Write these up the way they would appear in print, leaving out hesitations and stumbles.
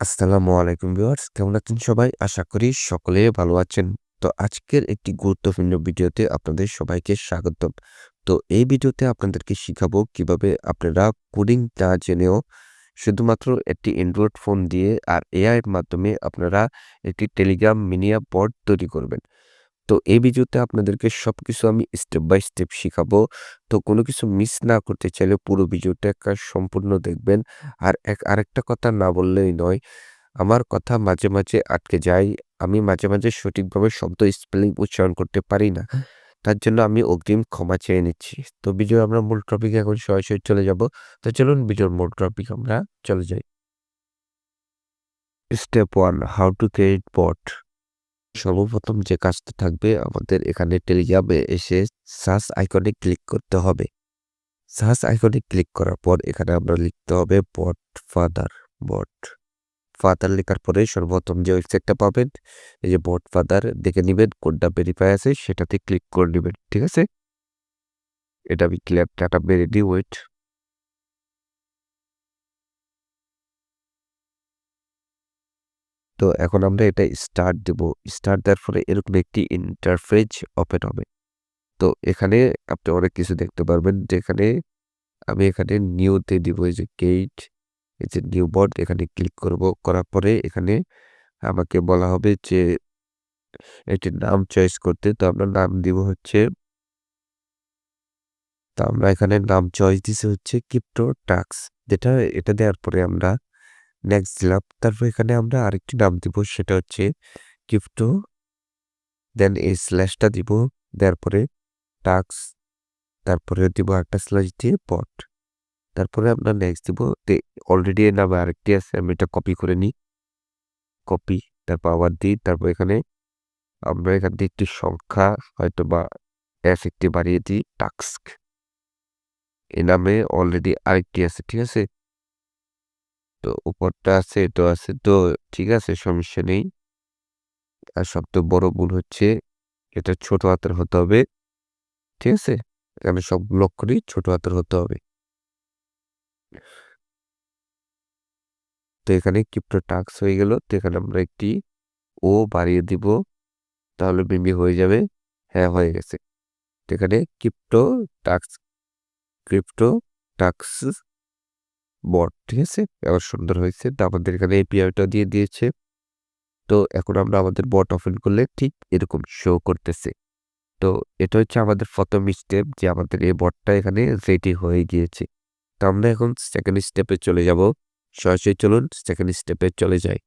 আসসালামু আলাইকুম ভিউয়ার্স, কেমন আছেন সবাই? আশা করি সকলে ভালো আছেন। তো আজকের একটি গুরুত্বপূর্ণ ভিডিওতে আপনাদের সবাইকে স্বাগতম। তো এই ভিডিওতে আপনাদেরকে শিখাবো কিভাবে আপনারা কোডিং না জেনেও শুধুমাত্র একটি অ্যান্ড্রয়েড ফোন দিয়ে আর এআই এর মাধ্যমে আপনারা একটি টেলিগ্রাম মিনি অ্যাপ বট তৈরি করবেন। তো এই ভিডিওতে আপনাদেরকে সবকিছু আমি স্টেপ বাই স্টেপ শিখাবো। তো কোনো কিছু মিস না করতে চাইলে পুরো ভিডিওটা সম্পূর্ণ দেখবেন। আর আরেকটা কথা না বললেই নয়, আমার কথা মাঝে, মাঝে আটকে যায়। আমি মাঝে, মাঝে সঠিকভাবে শব্দ স্পেলিং উচ্চারণ করতে পারি না। তার জন্য আমি অগ্রিম ক্ষমা চেয়ে নিচ্ছি। তো ভিডিওর আমরা মূল টপিকে এখন সরাসরি চলে যাব। তো চলুন ভিডিওর মূল টপিক আমরা চলে যাই। স্টেপ 1, হাউ টু ক্রিয়েট বট। সর্বপ্রথম যে কাজটা থাকবে আমাদের এখানে টেলিগ্রামে এসে সার্চ আইকনে ক্লিক করতে হবে। সার্চ আইকনে ক্লিক করার পর এখানে আমরা লিখতে হবে বট ফাদার। বট ফাদার লেখার পরে সর্বপ্রথম যে ওয়েবসাইটটা পাবেন, এই যে বট ফাদার দেখে নিবেন কোনটা ভেরিফাই আছে সেটাতে ক্লিক করে নিবেন। ঠিক আছে? এটা আমি ক্লিয়ার ডাটা মেরে দিই, ওয়েট। তো এখন আমরা এটা স্টার্ট দেব। স্টার্ট দেওয়ার পরে এরকম একটি ইন্টারফেস ওপেন হবে। তো এখানে আপনি অনেক কিছু দেখতে পারবেন, যেখানে আমি এখানে নিউতে দিব, এই যে গেট, এই যে নিউ বট এখানে ক্লিক করব। করার পরে এখানে আমাকে বলা হবে যে একটি নাম চয়েস করতে। তো আমরা নাম দিব হচ্ছে, তো আমরা এখানে নাম চয়েস দিছি হচ্ছে ক্রিপ্টো টাস্ক, যেটা এটা দেওয়ার পরে আমরা নেক্সট দিলাম। তারপর এখানে আমরা আরেকটি নাম দিব, সেটা হচ্ছে ক্রিপ্টো, দেন এই স্ল্যাশটা দিব, দেওয়ার পরে টাস্ক, তারপরে দিব একটা স্ল্যাশ দিয়ে বট, তারপরে আমরা নেক্সট দিব। অলরেডি এর নামে আরেকটি আছে, আমি এটা কপি করে নিই, কপি, তারপর আবার দিই। তারপর এখানে আমরা এখান থেকে একটি সংখ্যা হয়তো বা একটি বাড়িয়ে দিই, টাস্ক। এ নামে অলরেডি আরেকটি আছে, ঠিক আছে? তো উপরটা আছে, এটা আছে, তো ঠিক আছে, সমস্যা নেই। আর সবথেকে বড় ভুল হচ্ছে এটা ছোট হাতের হতে হবে, ঠিক আছে? এখানে সবগুলো অক্ষরই ছোট হাতের হতে হবে। তো এখানে ক্রিপ্টো টাস্ক হয়ে গেল। তো এখানে আমরা একটি ও বাড়িয়ে দিব, তাহলে মেবি হয়ে যাবে। হ্যাঁ, হয়ে গেছে। তো এখানে টাস্ক ক্রিপ্টো টাস্ক বট, ঠিক আছে? এবার সুন্দর হয়েছে। তো আমাদের এখানে এপিআইটা দিয়ে দিয়েছে। তো এখন আমরা আমাদের বট ওপেন করলে ঠিক এরকম শো করতেছে। তো এটা হচ্ছে আমাদের প্রথম স্টেপ, যে আমাদের এই বটটা এখানে রেডি হয়ে গিয়েছে। তো আমরা এখন সেকেন্ড স্টেপে চলে যাব। সরাসরি চলুন সেকেন্ড স্টেপে চলে যাই।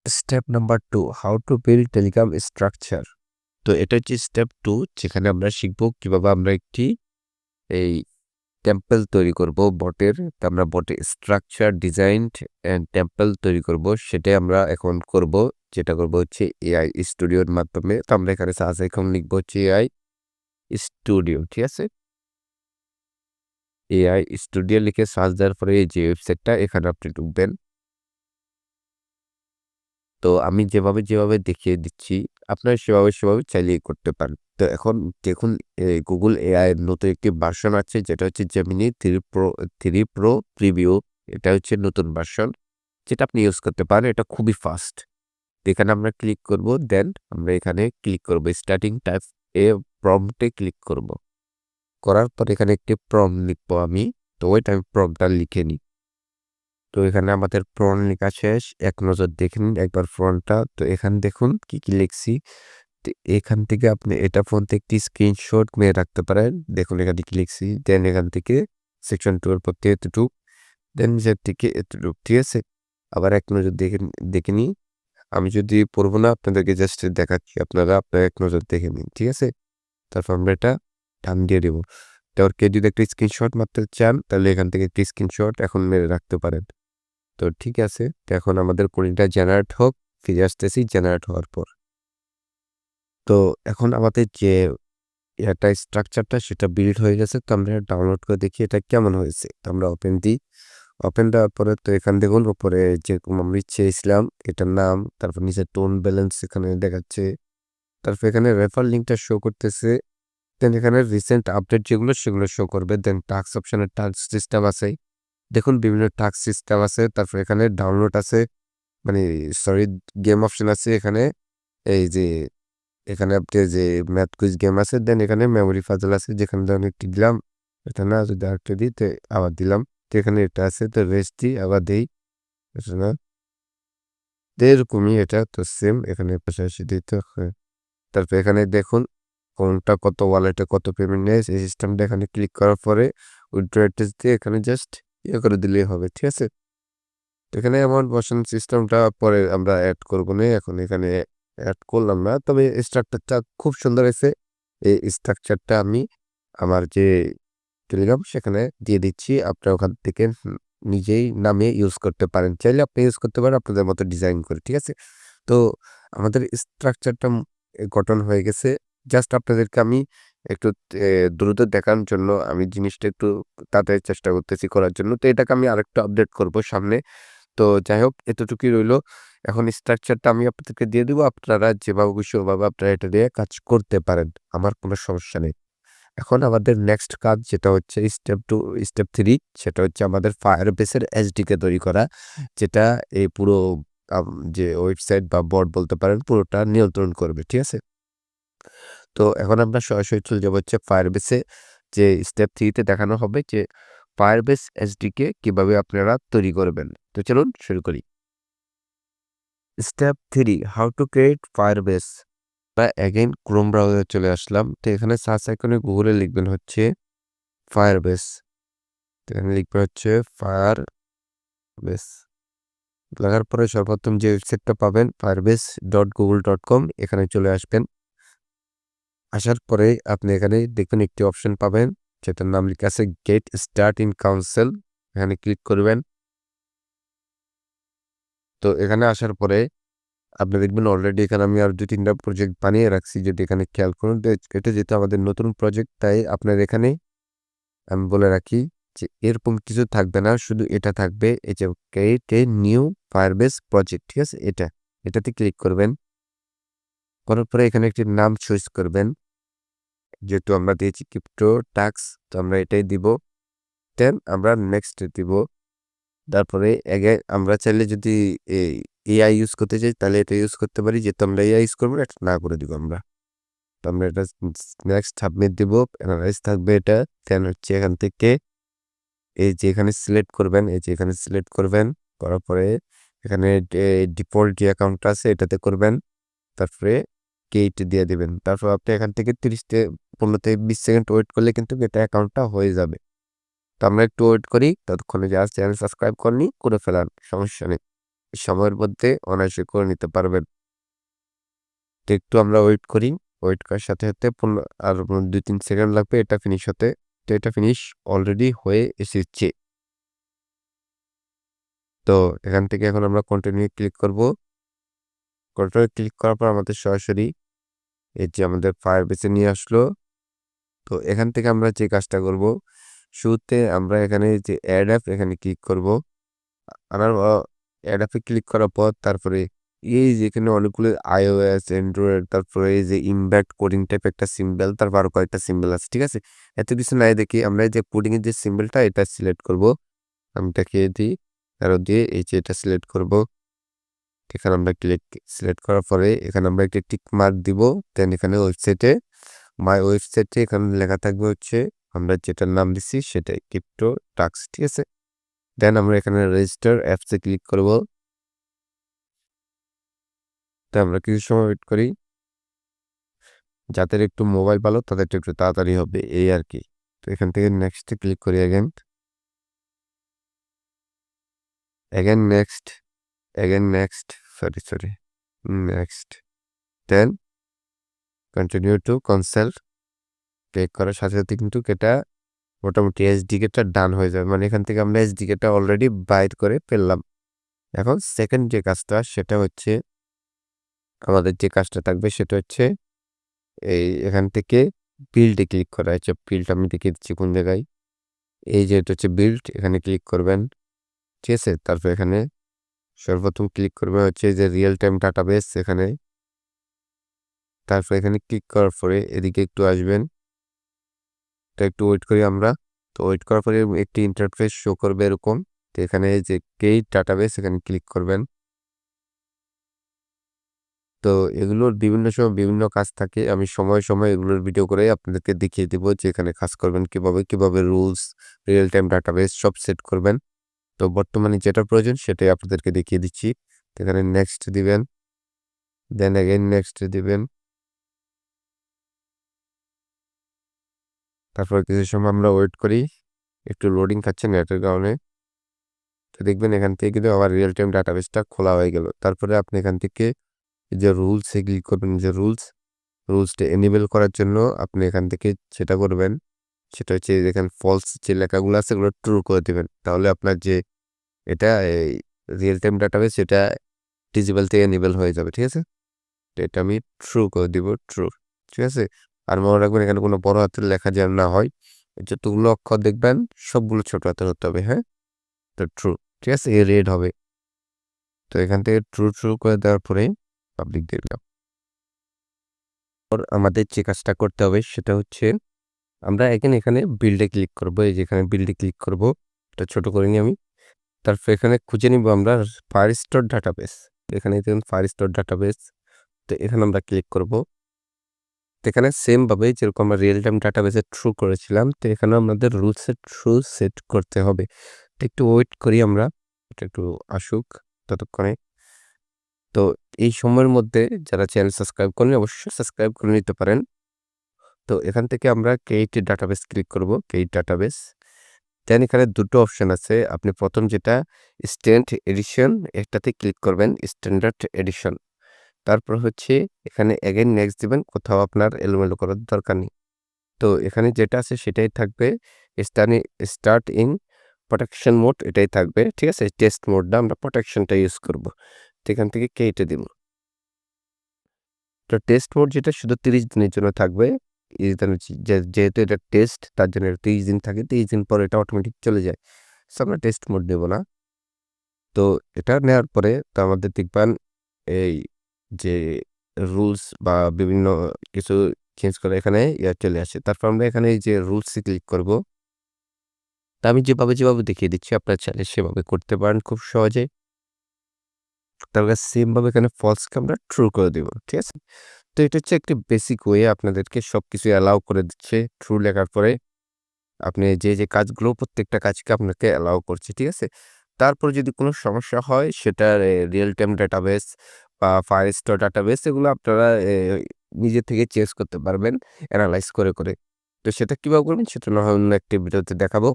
Step number 2, how to build Telegram structure. তো এটা হচ্ছে স্টেপ 2, যেখানে আমরা শিখব কিভাবে আমরা একটি এই টেম্পল তৈরি করব বটের। তো আমরা বটের স্ট্রাকচার ডিজাইন এন্ড টেম্পল তৈরি করব, সেটাই আমরা এখন করব। যেটা করব হচ্ছে এআই স্টুডিওর মাধ্যমে। তো আমরা এখানে সার্চ এখন লিখব হচ্ছে এআই স্টুডিও, ঠিক আছে? এআই স্টুডিও লিখে সার্চ দেওয়ার পরে এই যে ওয়েবসাইটটা, এখানে আপনি ঢুকবেন। তো আমি যেভাবে, যেভাবে দেখিয়ে দিচ্ছি আপনারা সেভাবে, সেভাবে চাইলেই করতে পারেন। তো এখন দেখুন, Google AI এর নতুন একটি ভার্সন আছে, যেটা হচ্ছে Gemini 3 Pro প্রিভিউ। এটা হচ্ছে নতুন ভার্সন, যেটা আপনি ইউজ করতে পারেন। এটা খুবই ফাস্ট। তো এখানে আমরা ক্লিক করব, দেন আমরা এখানে ক্লিক করব স্টার্টিং টাইপ এ প্রম্পটে ক্লিক করব। করার পর এখানে একটি প্রম্পট লিখবো আমি। তো ওইটা আমি প্রম্পটটা লিখে নিই। তো এখানে আমাদের প্রম্পট লেখা শেষ। এক নজর দেখে নিন একবার প্রম্পটটা। তো এখানে দেখুন কি, কি লিখছি। তো এখান থেকে আপনি এটা ফোন থেকে একটি স্ক্রিনশট মেরে রাখতে পারেন। দেখুন এখানে কি লিখছি। দেন এখান থেকে সেকশন 2 এর পর থেকে এতটুক, দেন নিচের থেকে এতটুক, ঠিক আছে? আবার এক নজর দেখে নিই। আমি যদি পড়বো না, আপনাদেরকে জাস্ট দেখাচ্ছি। আপনারা এক নজর দেখে নিন, ঠিক আছে? তারপর আমরা এটা টান দিয়ে দেবো। তারপর কেউ যদি একটা স্ক্রিনশট মারতে চান, তাহলে এখান থেকে একটি স্ক্রিনশট এখন মেরে রাখতে পারেন। তো ঠিক আছে। তো এখন আমাদের কোডিংটা জেনারেট হোক, ফিরে আসতেছি জেনারেট হওয়ার পর। তো এখন আমাদের যে এটা স্ট্রাকচারটা সেটা বিল্ড হয়ে গেছে। তো আমরা ডাউনলোড করে দেখি এটা কেমন হয়েছে। তো আমরা ওপেন দিই। ওপেন দেওয়ার পরে তো এখান দেখুন উপরে যেরকম আমরা চেয়েছিলাম এটার নাম, তারপর নিচে টোন ব্যালেন্স এখানে দেখাচ্ছে। তারপর এখানে রেফার লিঙ্কটা শো করতেছে। দেন এখানে রিসেন্ট আপডেট যেগুলো সেগুলো শো করবে। দেন টাস্ক অপশনে টাস্ক সিস্টেম আছে। দেখুন বিভিন্ন টাস্ক সিস্টেম আছে। তারপর এখানে ডাউনলোড আছে। মানে সরি গেম অপশন আছে এখানে। এই যে এখানে আপনি যে ম্যাথ কুইজ গেম আছে, দেন এখানে মেমোরি পাজল আছে, যেখানে ধরুন একটি দিলাম, এটা না যদি আরেকটা দিই তো আবার দিলাম, তো এখানে এটা আছে, তো রেস্ট দিই আবার দিই, এটা না, তো এরকমই এটা তো সেম এখানে পাশাপাশি দিতে হয়। তারপর এখানে দেখুন কোনটা কত ওয়ালেটে কত পেমেন্ট নেয় এই সিস্টেমটা এখানে ক্লিক করার পরে উইথড্র অ্যাড্রেস দিয়ে এখানে জাস্ট ইয়ে করে দিলেই হবে, ঠিক আছে। তো এখানে অ্যামাউন্ট বসানোর সিস্টেমটা পরে আমরা অ্যাড করবো না, এখন এখানে অ্যাড করলাম না, তবে স্ট্রাকচারটা খুব সুন্দর হয়েছে। এই স্ট্রাকচারটা আমি আমার যে টেলিগ্রাম সেখানে দিয়ে দিচ্ছি, আপনারা ওখান থেকে নিজেই নামিয়ে ইউজ করতে পারেন, চাইলে আপনি ইউজ করতে পারেন আপনাদের মতো ডিজাইন করে, ঠিক আছে। তো আমাদের স্ট্রাকচারটা গঠন হয়ে গেছে। জাস্ট আপনাদেরকে আমি একটু দ্রুত দেখানোর জন্য আমি জিনিসটা একটু তাড়াতাড়ি চেষ্টা করতেছি করার জন্য। তো এটাকে আমি আরেকটু আপডেট করব সামনে। তো যাই হোক এতটুকুই রইলো। এখন স্ট্রাকচারটা আমি আপনাদেরকে দিয়ে দিব। আপনারা যেভাবে খুশি ওভাবে আপনারা এটা দিয়ে কাজ করতে পারেন। আমার কোনো সমস্যা নেই। এখন আমাদের নেক্সট কাজ যেটা হচ্ছে স্টেপ 3, সেটা হচ্ছে আমাদের Firebase-এর SDK তৈরি করা। যেটা এই পুরো আম যে ওয়েবসাইট বা বট বলতে পারেন পুরোটা নিয়ন্ত্রণ করবে, ঠিক আছে? তো এখন আমরা সরাসরি চলে যাবো হচ্ছে Firebase-এ, যে স্টেপ 3 তে দেখানো হবে যে Firebase SDK কিভাবে আপনারা তৈরি করবেন। তো চলুন শুরু করি। Step 3, how to create Firebase। আমরা এগেইন ক্রোম ব্রাউজারে চলে আসলাম। তো এখানে সার্চ আইকনে গুগলে লিখবেন হচ্ছে Firebase। তো এখানে লিখবেন হচ্ছে Firebase। লেখার পরে সর্বপ্রথম যে ওয়েবসাইটটা পাবেন firebase.google.com, এখানে চলে আসবেন। আসার পরে আপনি এখানে দেখবেন একটি অপশন পাবেন যেটার নাম লেখা আছে গেট স্টার্ট ইন কাউন্সিল, এখানে ক্লিক করবেন। তো এখানে আসার পরে আপনি দেখবেন অলরেডি এখানে আমি আর 2-3টা প্রজেক্ট বানিয়ে রাখছি, যদি এখানে খেয়াল করুন। তো এটা যেহেতু আমাদের নতুন প্রজেক্ট, তাই আপনার এখানে আমি বলে রাখি যে এরকম কিছু থাকবে না, শুধু এটা থাকবে এই যে create a new Firebase project, ঠিক আছে। এটাতে ক্লিক করবেন। করার পরে এখানে একটি নাম চুজ করবেন, যেহেতু আমরা দিয়েছি ক্রিপ্টো টাস্ক, তো আমরা এটাই দিব। দেন আমরা নেক্সট দিব। তারপরে আমরা চাইলে যদি এআই ইউজ করতে চাই তাহলে এটা ইউজ করতে পারি, যেহেতু আমরা এআই ইউজ করবো এটা না করে দিব আমরা। তো আমরা এটা নেক্সট সাবমিট দিব, অ্যানালাইজ থাকবে এটা। দেন হচ্ছে এখান থেকে এই যে এখানে সিলেক্ট করবেন, এই যে এখানে সিলেক্ট করবেন, করার পরে এখানে ডিফল্ট যে অ্যাকাউন্টটা আছে এটাতে করবেন। তারপরে গেট দিয়ে দিবেন। তারপর আপনি এখান থেকে 15 থেকে 20 সেকেন্ড ওয়েট করলে কিন্তু এটা অ্যাকাউন্টটা হয়ে যাবে। তো আমরা একটু ওয়েট করি, ততক্ষণে যারা চ্যানেল সাবস্ক্রাইব করেনি করে ফেলান, সমস্যা নেই। সময়ের মধ্যে অনায়াসে করে নিতে পারবেন। তো একটু আমরা ওয়েট করি, ওয়েট করার সাথে সাথে আর 2-3 সেকেন্ড লাগবে এটা ফিনিশ হতে। তো এটা ফিনিশ অলরেডি হয়ে এসেছে। তো এখান থেকে এখন আমরা কন্টিনিউ ক্লিক করব। কন্টিনিউ ক্লিক করার পর আমাদের সরাসরি এই যে আমাদের Firebase-এ নিয়ে আসলো। তো এখান থেকে আমরা যে কাজটা করব, শুরুতে আমরা এখানে যে অ্যাড অ্যাপ এখানে ক্লিক করব। আনার অ্যাড অ্যাপে ক্লিক করার পর তারপরে এই যে এখানে অনেকগুলো iOS, Android, তারপরে এই যে ইমপ্যাক্ট কোডিং টাইপ একটা সিম্বল, তারপর আরো কয়েকটা সিম্বল আছে, ঠিক আছে। এত কিছু নাই দেখি আমরা এই যে কোডিং এর যে সিম্বলটা এটা সিলেক্ট করব। আমি দেখিয়ে দিই, অ্যারো দিয়ে এই যে এটা সিলেক্ট করব। এখানে আমরা সিলেক্ট করার পরে এখানে আমরা একটা টিক মার্ক দিব। দেন এখানে ওয়েবসাইটে মাই ওয়েবসাইটে এখানে লেখা থাকবে হচ্ছে আমরা যেটার নাম দিচ্ছি সেটাই ক্রিপ্টো টাস্ক, ঠিক আছে। দেন আমরা এখানে রেজিস্টার অ্যাপসে ক্লিক করব। তো আমরা কিছু সময় ওয়েট করি, যাদের একটু মোবাইল ভালো তাদের একটু তাড়াতাড়ি হবে এই আর কি। তো এখান থেকে নেক্সটে ক্লিক করি again next, sorry next, then continue to consult. Click করার সাথে সাথে কিন্তু এটা মোটামুটি এসডিকেটা ডান হয়ে যাবে, মানে এখান থেকে আমরা এসডিকেটা অলরেডি বাইর করে ফেললাম। এখন সেকেন্ড যে কাজটা সেটা হচ্ছে আমাদের যে কাজটা থাকবে সেটা হচ্ছে এখান থেকে বিল্ডে ক্লিক করা হচ্ছে। বিল্ড আমি দেখিয়ে দিচ্ছি কোন জায়গায়। এই যে এটা হচ্ছে বিল্ড, এখানে ক্লিক করবেন, ঠিক আছে। তারপর এখানে সর্বপ্রথম ক্লিক করবে হচ্ছে যে রিয়েল টাইম ডাটাবেস এখানে। তারপর এখানে ক্লিক করার পরে এদিকে একটু আসবেন, তো একটু ওয়েট করি আমরা। তো ওয়েট করার পরে একটি ইন্টারফেস শো করবে এরকম। তো এখানে যে ক্রিয়েট ডাটাবেস এখানে ক্লিক করবেন। তো এগুলোর বিভিন্ন সময় বিভিন্ন কাজ থাকে। আমি সময়ে, সময়ে এগুলোর ভিডিও করে আপনাদেরকে দেখিয়ে দিব যে এখানে কাজ করবেন কিভাবে রুলস, রিয়েল টাইম ডাটাবেস সব সেট করবেন। তো বর্তমানে যেটা প্রয়োজন সেটাই আপনাদেরকে দেখিয়ে দিচ্ছি। তো এখানে নেক্সট দিবেন, দেন এগেইন নেক্সট দিবেন। তারপর কিছু সময় আমরা ওয়েট করি। একটু লোডিং খাচ্ছে নেটের কারণে। তো দেখবেন এখান থেকে কিন্তু আমার রিয়েল টাইম ডাটাবেসটা খোলা হয়ে গেল। তারপরে আপনি এখান থেকে যে রুলসে ক্লিক করবেন, যে রুলসটা এনেবল করার জন্য আপনি এখান থেকে যেটা করবেন সেটা হচ্ছে এখানে ফলস যে লেখাগুলো আছে এগুলো ট্রু করে দিবেন। তাহলে আপনার যে এটা এই রিয়েল টাইম ডাটাবেস সেটা ডিসেবল থেকে এনেবল হয়ে যাবে। ঠিক আছে? তো এটা আমি ট্রু করে দিব, ট্রু। ঠিক আছে? আর মনে রাখবেন এখানে কোনো বড় হাতের লেখা যেন না হয়। যতগুলো অক্ষর দেখবেন সবগুলো ছোট হাতের হতে হবে। হ্যাঁ? তো ট্রু। ঠিক আছে? এ রেড হবে। তো এখান থেকে ট্রু করে দেওয়ার পরে পাবলিক দিয়ে দিলাম। আমাদের যে কাজটা করতে হবে সেটা হচ্ছে আমরা এখানে বিল্ডে ক্লিক করব। এই যে এখানে বিল্ডে ক্লিক করব। এটা ছোট করে নিই আমি। তারপর এখানে খুঁজে নিব আমরা ফায়ারস্টোর ডাটাবেস। এখানে দেখুন ফায়ারস্টোর ডাটাবেস। তো এখানে আমরা ক্লিক করব। তো এখানে সেম ভাবে যেরকম আমরা রিয়েল টাইম ডাটাবেসে ট্রু করেছিলাম তো এখানে আমাদের রুলসের ট্রু সেট করতে হবে। তো একটু ওয়েট করি আমরা। এটা একটু আসুক ততক্ষণে। তো এই সময়ের মধ্যে যারা চ্যানেল সাবস্ক্রাইব করেন অবশ্যই সাবস্ক্রাইব করে নিতে পারেন। তো এখান থেকে আমরা ক্রিয়েট ডাটাবেস ক্লিক করব, ক্রিয়েট ডাটাবেস। দেন এখানে দুটো অপশন আছে। আপনি প্রথম যেটা স্ট্যান্ড এডিশন একটাতে ক্লিক করবেন, স্ট্যান্ডার্ড এডিশন। তারপর হচ্ছে এখানে এগেইন নেক্সট দিবেন, কোথাও আপনার এলোমেলো করার দরকার নেই। তো এখানে যেটা আছে সেটাই থাকবে। স্টার্ট ইন প্রোটেকশন মোড এটাই থাকবে। ঠিক আছে? টেস্ট মোডটা আমরা প্রোটেকশনটা ইউজ করব। তো এখান থেকে কেটে দিব। তো টেস্ট মোড যেটা শুধু 30 দিনের জন্য থাকবে। যেহেতু এটা টেস্ট তার জন্য 30 দিন থাকে। 30 দিন পর এটা অটোমেটিক চলে যায়। সো আমরা টেস্ট মোড নেব না। তো এটা নেওয়ার পরে তো আমাদের দেখবেন এই যে রুলস বা বিভিন্ন কিছু চেঞ্জ করে এখানে চলে আসে। তারপর আমরা এখানে এই যে রুলসে ক্লিক করব। তো আমি যেভাবে দেখিয়ে দিচ্ছি আপনারা চাইলে সেভাবে করতে পারেন খুব সহজে। তারপরে সেম ভাবে এখানে ফলসকে আমরা ট্রু করে দিব। ঠিক আছে? তো এটা হচ্ছে একটি বেসিক ওয়ে আপনাদেরকে সবকিছু অ্যালাউ করে দিচ্ছে। ট্রু লেখার পরে আপনি যে কাজগুলো প্রত্যেকটা কাজকে আপনাকে অ্যালাউ করছে। ঠিক আছে? তারপর যদি কোনো সমস্যা হয় সেটার রিয়েল টাইম ডাটাবেস বা ফায়ারস্টোর ডাটাবেস এগুলো আপনারা নিজে থেকে চেঞ্জ করতে পারবেন এনালাইজ করে। তো সেটা কিভাবে করবেন সেটা না হয় অন্য একটি ভিডিওতে দেখাবো।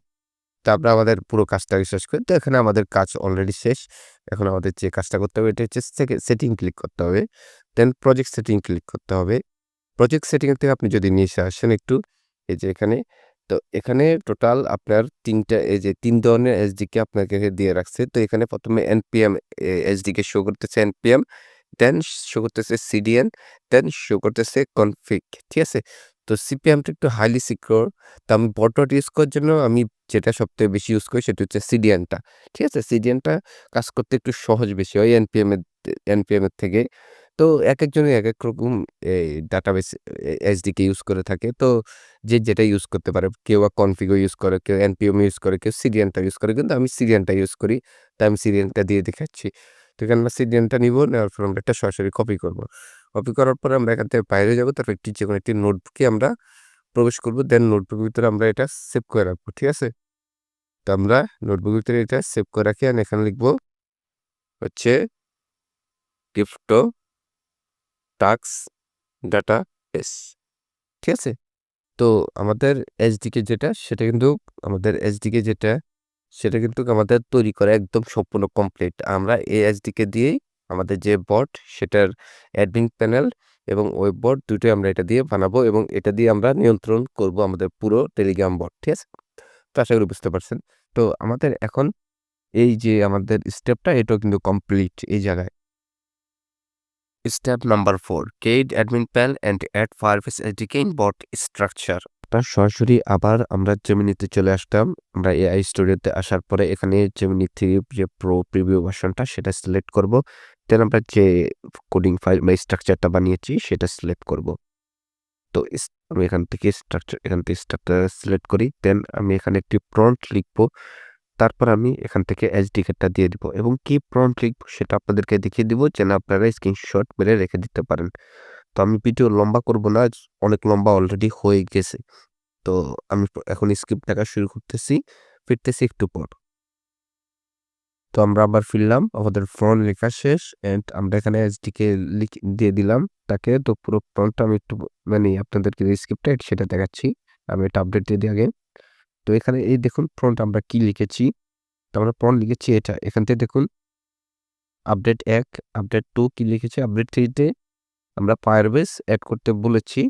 তো আমরা আমাদের পুরো কাজটাকে শেষ করি। তো এখানে আমাদের কাজ অলরেডি শেষ। এখন আমাদের যে কাজটা করতে হবে এটা হচ্ছে সেটিং ক্লিক করতে হবে। দেন প্রজেক্ট সেটিং ক্লিক করতে হবে। প্রজেক্ট সেটিং এর থেকে আপনি যদি নিচে আসেন একটু, এই যে এখানে, তো এখানে টোটাল আপনার ৩ টা এই যে ৩ ধরনের এসডিকে আপনাকে দিয়ে রাখছে। তো এখানে ১ম এ npm এসডিকে শো করতেছে npm, দেন শো করতেছে সিডিএন, দেন শো করতেছে কনফিগ। ঠিক আছে? তো সিপিএমটা একটু হাইলি সিকিউর। তো আমি বট ইউজ করার জন্য আমি যেটা সবথেকে বেশি ইউজ করি সেটা হচ্ছে সিডিএনটা। ঠিক আছে? সিডিএনটা কাজ করতে একটু সহজ বেশি হয় npm এর থেকে। তো একেকজনের একেক রকম এই ডাটাবেস এসডিকে ইউজ করে থাকে। তো যে যেটা ইউজ করতে পারে। কেউ কনফিগও ইউজ করে, কেউ npm ইউজ করে, কেউ সিডিএনটা ইউজ করে। কিন্তু আমি সিডিএনটা ইউজ করি। তাই আমি সিডিএনটা দিয়ে দেখাচ্ছি। তো এখানে আমরা সিডিএনটা নিব, নেওয়ার পর আমরা এটা সরাসরি কপি করব। কপি করার পরে আমরা এখান থেকে বাইরে যাব। তারপর যেকোনো একটি নোটবুকে আমরা প্রবেশ করব। দেন নোটবুকের ভিতরে আমরা এটা সেভ করে রাখবো। ঠিক আছে? তো আমরা নোটবুকের ভিতরে এটা সেভ করে রাখি। আর এখানে লিখব হচ্ছে ক্রিপ্টো টাস্ক ডাটাবেস। ঠিক আছে? তো আমাদের এসডিকে যেটা সেটা কিন্তু আমাদের তৈরি করা একদম সম্পূর্ণ কমপ্লিট। আমরা এই এসডিকে দিয়েই আমাদের যে বট সেটার অ্যাডমিন প্যানেল এবং ওয়েব বট দুটোই আমরা এটা দিয়ে বানাবো এবং এটা দিয়ে আমরা নিয়ন্ত্রণ করব আমাদের পুরো টেলিগ্রাম বট। ঠিক আছে? তো আশা করি বুঝতে পারছেন। তো আমাদের এখন এই যে আমাদের স্টেপটা এটাও কিন্তু কমপ্লিট এই জায়গায়। Step number 4 create admin panel and add Firebase SDK in bot structure। সরাসরি আবার আমরা জেমিনিতে চলে আসলাম। আমরা এআই স্টুডিওতে আসার পরে এখানে জেমিনি 3 যে প্রো প্রিভিউ ভার্সনটা সেটা সিলেক্ট করব। দেন আমরা যে কোডিং ফাইল বা স্ট্রাকচারটা বানিয়েছি সেটা সিলেক্ট করব। তো আমি এখান থেকে স্ট্রাকচার সিলেক্ট করি। দেন আমি এখানে একটি প্রম্পট লিখব। তারপর আমি এখান থেকে এসডি কার্ডটা দিয়ে দিব এবং কি প্রম্পট লিখব সেটা আপনাদেরকে দেখিয়ে দিব যেন আপনারা স্ক্রিনশট মেরে রেখে দিতে পারেন। তো আমি ভিডিও লম্বা করব না, অনেক লম্বা অলরেডি হয়ে গেছে। তো আমি এখন স্ক্রিপ্ট লেখা শুরু করতেছি, ফিরতেছি একটু পর। তো আমরা আবার ফিরলাম, আমাদের ফ্রন্ট লেখা শেষ এন্ড আমরা এখানে এসডিকে দিয়ে দিলাম তাকে। তো পুরো ফ্রন্টটা আমি একটু মানে আপনাদেরকে যে স্ক্রিপ্টটা সেটা দেখাচ্ছি। আমি এটা আপডেট দিয়ে দিই আগে। তো এখানে এই দেখুন ফ্রন্ট আমরা কি লিখেছি। তো আমরা ফ্রন্ট লিখেছি এটা। এখান থেকে দেখুন আপডেট 1, আপডেট 2 কি লিখেছি, আপডেট 3 তে আমরা ফায়ারবেস এড করতে বলেছি।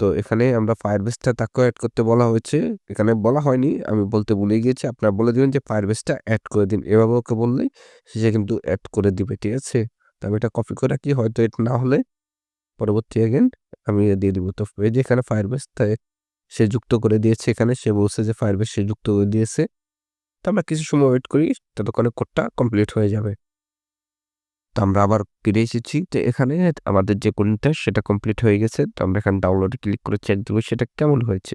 তো এখানে আমরা ফায়ারবেসটা তাকেও এড করতে বলা হয়েছে। এখানে বলা হয়নি, আমি বলতে ভুলে গিয়েছি। আপনারা বলে দিবেন যে ফায়ারবেসটা এড করে দিন। এভাবে ওকে বললেই সে কিন্তু এড করে দিবে, ঠিক আছে? তো আমি এটা কপি করে রাখি, হয়তো এটা না হলে পরবর্তী এগেইন আমি দিয়ে দিব। তো এই যে এখানে ফায়ারবেস সে যুক্ত করে দিয়েছে, এখানে সে বলছে যে ফায়ারবেস সে যুক্ত করে দিয়েছে। তো আমরা কিছু সময় ওয়েট করি, ততক্ষণে কোডটা কমপ্লিট হয়ে যাবে। তো আমরা আবার ফিরে এসেছি। তো এখানে আমাদের যে কোডটা সেটা কমপ্লিট হয়ে গেছে। তো আমরা এখানে ডাউনলোডে ক্লিক করে চেক দিব সেটা কেমন হয়েছে।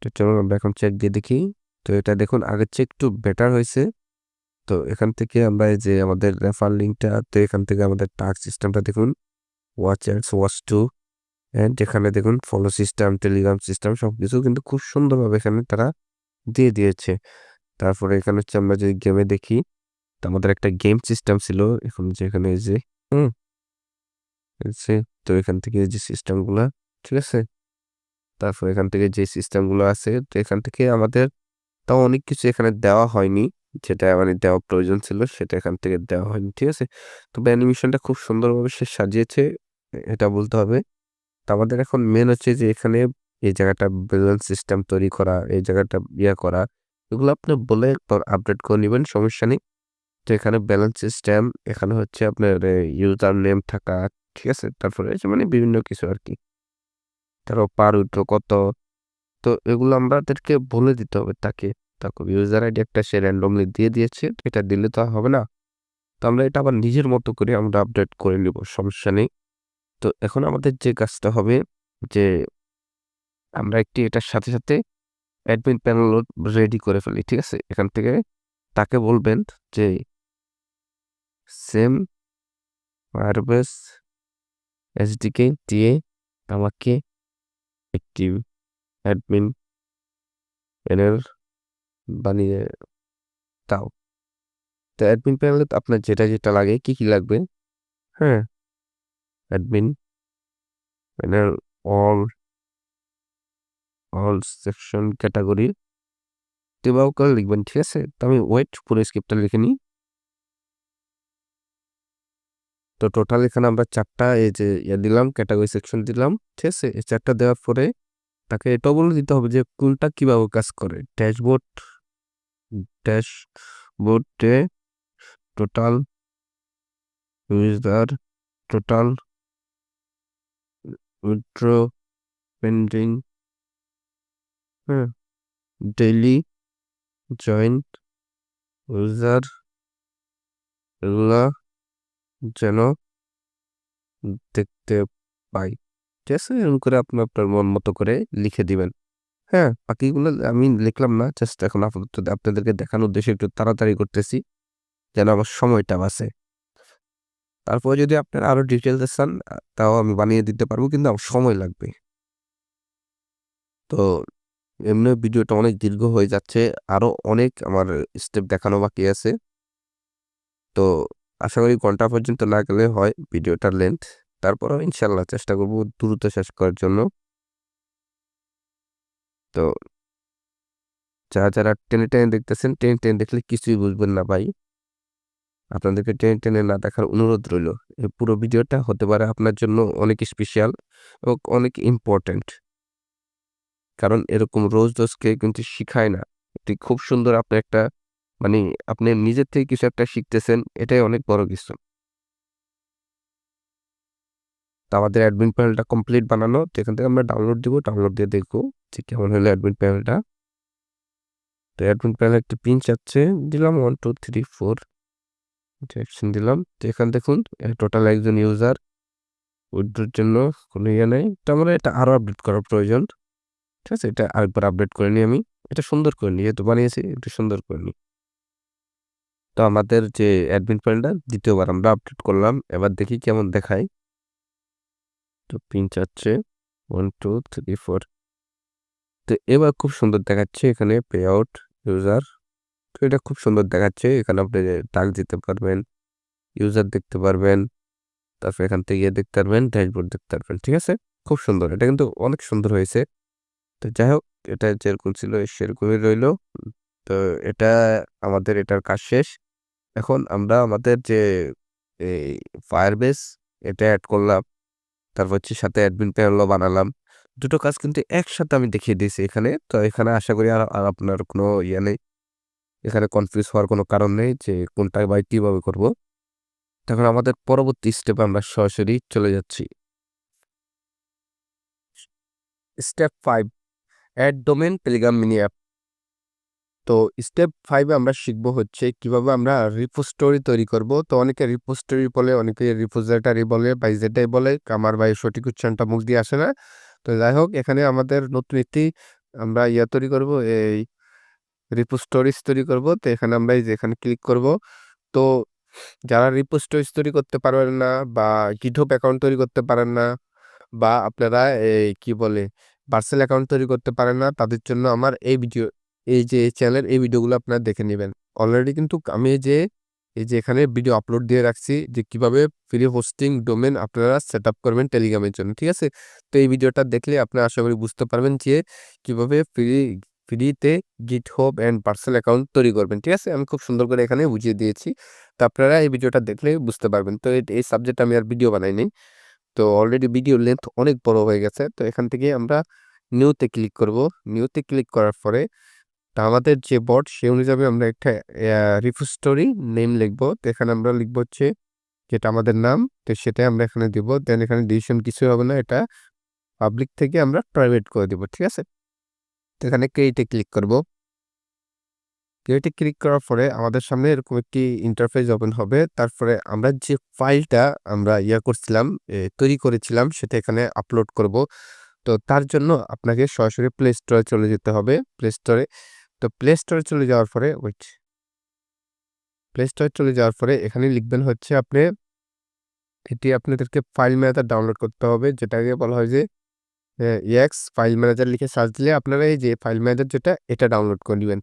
তো চলুন আমরা এখন চেক দিয়ে দেখি। তো এটা দেখুন আগের চেয়ে একটু বেটার হয়েছে। তো এখান থেকে আমরা এই যে আমাদের রেফার লিঙ্কটা, তো এখান থেকে আমাদের টাস্ক সিস্টেমটা দেখুন, watch ads, watch to end এখানে দেখুন ফলো সিস্টেম, টেলিগ্রাম সিস্টেম সবকিছু কিন্তু খুব সুন্দরভাবে এখানে তারা দিয়ে দিয়েছে। তারপরে এখানে হচ্ছে আমরা যদি গেমে দেখি, তো আমাদের একটা গেম সিস্টেম ছিল, এখন যেখানে এই যে তো এখান থেকে যে সিস্টেমগুলা, ঠিক আছে? তারপর এখান থেকে যে সিস্টেমগুলো আছে, তো এখান থেকে আমাদের তাও অনেক কিছু এখানে দেওয়া হয়নি, যেটা মানে দেওয়া প্রয়োজন ছিল সেটা এখান থেকে দেওয়া হয়নি, ঠিক আছে? তবে অ্যানিমেশনটা খুব সুন্দরভাবে সে সাজিয়েছে, এটা বলতে হবে। তো আমাদের এখন মেন হচ্ছে যে এখানে এই জায়গাটা ব্যালেন্স সিস্টেম তৈরি করা, এই জায়গাটা করা, এগুলো আপনি বলে আপডেট করে নেবেন, সমস্যা নেই। তো এখানে ব্যালেন্স সিস্টেম, এখানে হচ্ছে আপনার ইউজার নেম থাকা, ঠিক আছে? তারপরে এই যে মানে বিভিন্ন কিছু আরকি। তারপর পার উইথড্র কত, তো এগুলো আমাদেরকে বলে দিতে হবে তাকে। তারপর ইউজার আইডি একটা সে randomly দিয়ে দিয়েছে, এটা দিলে তো আর হবে না। তো আমরা এটা আবার নিজের মতো করে আমরা আপডেট করে নিব, সমস্যা নেই। তো এখন আমাদের যে কাজটা হবে যে আমরা একটি এটার সাথে, সাথে অ্যাডমিন প্যানেল রেডি করে ফেলি, ঠিক আছে? এখান থেকে তাকে বলবেন যে সেম ফায়ারবেস এসডিকে দিয়ে আমাকে একটি অ্যাডমিন প্যানেল বানিয়ে দাও। তো অ্যাডমিন প্যানেলে আপনার যেটা লাগে, কি লাগবে? হ্যাঁ, admin panel all section category এভাবে করে লিখবেন, ঠিক আছে? তো আমি ওয়েট পুরো স্ক্রিপ্টটা লিখে নিই। তো টোটাল এখানে আমরা 4 টা এই যে দিলাম, ক্যাটাগরি সেকশন দিলাম, ঠিক আছে? এই 4 টা দেওয়ার পরে তাকে এটাও বলে দিতে হবে যে কোনটা কিভাবে কাজ করে। ড্যাশবোর্ডে total user, total withdraw, pending, হ্যাঁ, ডেইলি জয়েন্ট ইউজার, এগুলা যেন দেখতে পাই, ঠিক আছে? এরকম করে আপনি আপনার মন মতো করে লিখে দিবেন। হ্যাঁ, বাকিগুলো আমি লিখলাম না, জাস্ট এখন আপাতত আপনাদেরকে দেখানোর উদ্দেশ্যে একটু তাড়াতাড়ি করতেছি যেন আমার সময়টা বাঁচে। তারপরে যদি আপনারা আরো ডিটেইলস চান তাও আমি বানিয়ে দিতে পারবো, কিন্তু আমার সময় লাগবে। তো এমনিও ভিডিওটা অনেক দীর্ঘ হয়ে যাচ্ছে, আরো অনেক আমার স্টেপ দেখানো বাকি আছে। তো আশা করি ঘন্টা পর্যন্ত না গেলে হয় ভিডিওটার লেন্থ। তারপরেও ইনশাল্লাহ চেষ্টা করব দ্রুত শেষ করার জন্য। তো যারা টেনে দেখতেছেন, টেনে দেখলে কিছুই বুঝবেন না ভাই। আপনাদেরকে টেনে না দেখার অনুরোধ রইল। এই পুরো ভিডিওটা হতে পারে আপনার জন্য অনেক স্পেশাল এবং অনেক ইম্পোর্টেন্ট। কারণ এরকম রোজ কেউ কিন্তু শিখায় না। এটি খুব সুন্দর, আপনি একটা মানে আপনি নিজের থেকে কিছু একটা শিখতেছেন, এটাই অনেক বড় কিছু। তো আমাদের অ্যাডমিন প্যানেলটা কমপ্লিট বানানো। তো এখান থেকে আমরা ডাউনলোড দিব, ডাউনলোড দিয়ে দেখবো যে কেমন হলো অ্যাডমিন প্যানেলটা। তো অ্যাডমিন প্যানেল একটা পিন চাচ্ছে, দিলাম 1 2 3 4 অ্যাকশন দিলাম। তো এখানে দেখুন টোটাল একজন ইউজার, উইথড্রর জন্য কোনো নেই। তো আমার এটা আরো আপডেট করার প্রয়োজন, ঠিক আছে? এটা আরেকবার আপডেট করে নিই আমি। এটা সুন্দর করে নিই, যেহেতু বানিয়েছি একটু সুন্দর করে নিই। তো আমাদের যে অ্যাডমিন ফাইলটা ২য় বার আমরা আপডেট করলাম। এবার দেখি কেমন দেখায়। তো পিন চাচ্ছে 1, 2, 3, 4। তো এবার খুব সুন্দর দেখাচ্ছে এখানে পে আউট ইউজার। তো এটা খুব সুন্দর দেখাচ্ছে। এখানে আপনি টাস্ক দিতে পারবেন, ইউজার দেখতে পারবেন। তারপর এখান থেকে ইয়ে দেখতে পারবেন, ড্যাশবোর্ড দেখতে পারবেন। ঠিক আছে? খুব সুন্দর। এটা কিন্তু অনেক সুন্দর হয়েছে। তো যাই হোক, এটা যেরকম ছিল সেরকমই রইলো। তো এটা আমাদের এটার কাজ শেষ। এখন আমরা আমাদের যে এই Firebase এটা এড করলাম। তারপর হচ্ছে সাথে অ্যাডমিন প্যানেলও বানালাম। দুটো কাজ কিন্তু একসাথে আমি দেখিয়ে দিয়েছি এখানে। তো এখানে আশা করি আর আপনার কোনো ইয়ে নেই। এখানে কনফিউজ হওয়ার কোনো কারণ নেই যে কোনটা বা কিভাবে করব। তখন আমাদের পরবর্তী স্টেপে আমরা সরাসরি চলে যাচ্ছি। Step 5, add domain Telegram mini app. তো স্টেপ 5 এ আমরা শিখব হচ্ছে কিভাবে আমরা রিপোজিটরি তৈরি করব। তো অনেকে রিপোজিটরি বলে, অনেকে রিপোজিটরি বলে বা যেটাই বলে, আমার ভাই সঠিক উচ্চারণটা মুখ দিয়ে আসে না। তো যাই হোক, এখানে আমাদের নতুন একটি আমরা তৈরি করব, এই রিপোজিটরিজ তৈরি করব। তো এখানে আমরা এই যে এখানে ক্লিক করব। তো যারা রিপোজিটরিজ তৈরি করতে পারবেন না বা GitHub অ্যাকাউন্ট তৈরি করতে পারেন না বা আপনারা এই কি বলে পার্সেল অ্যাকাউন্ট তৈরি করতে পারেন না, তাদের জন্য আমার এই যে চ্যানেলের এই ভিডিওগুলো আপনারা দেখে নেবেন। অলরেডি কিন্তু আমি এই যে এখানে ভিডিও আপলোড দিয়ে রাখছি যে কিভাবে ফ্রি হোস্টিং ডোমেন আপনারা সেটআপ করবেন টেলিগ্রামের জন্য। ঠিক আছে? তো এই ভিডিওটা দেখলে আপনারা আশা করি বুঝতে পারবেন যে কিভাবে ফ্রিতে GitHub এন্ড পার্সেল অ্যাকাউন্ট তৈরি করবেন। ঠিক আছে? আমি খুব সুন্দর করে এখানে বুঝিয়ে দিয়েছি। তো আপনারা এই ভিডিওটা দেখলে বুঝতে পারবেন। তো এই সাবজেক্টে আমি আর ভিডিও বানাই নাই। তো অলরেডি ভিডিও লেন্থ অনেক বড় হয়ে গেছে। তো এখান থেকে আমরা নিউতে ক্লিক করব। নিউতে ক্লিক করার পরে তা আমাদের যে বট সে অনুযায়ী আমরা একটা রিপোজিটরি নেম লিখব। তো এখানে আমরা লিখব হচ্ছে যেটা আমাদের নাম। তো সেটাই আমরা এখানে দিব। দেন এখানে ডিসিশন কিছুই হবে না। এটা পাবলিক থেকে আমরা প্রাইভেট করে দিব। ঠিক আছে? তো এখানে ক্রিয়েটে ক্লিক করব। ক্রিয়েটে ক্লিক করার পরে আমাদের সামনে এরকম একটি ইন্টারফেস ওপেন হবে। তারপরে আমরা যে ফাইলটা আমরা করছিলাম, তৈরি করেছিলাম সেটা এখানে আপলোড করব। তো তার জন্য আপনাকে সরাসরি প্লে স্টোরে চলে যেতে হবে। প্লে স্টোরে চলে যাওয়ার পরে প্লে স্টোরে চলে যাওয়ার পরে এখানে লিখবেন হচ্ছে এটি আপনাদেরকে ফাইল ম্যানেজার ডাউনলোড করতে হবে। যেটাকে বলা হয় যে ফাইল ম্যানেজার লিখে সার্চ দিলে আপনারা এই যে ফাইল ম্যানেজার যেটা এটা ডাউনলোড করে নিবেন।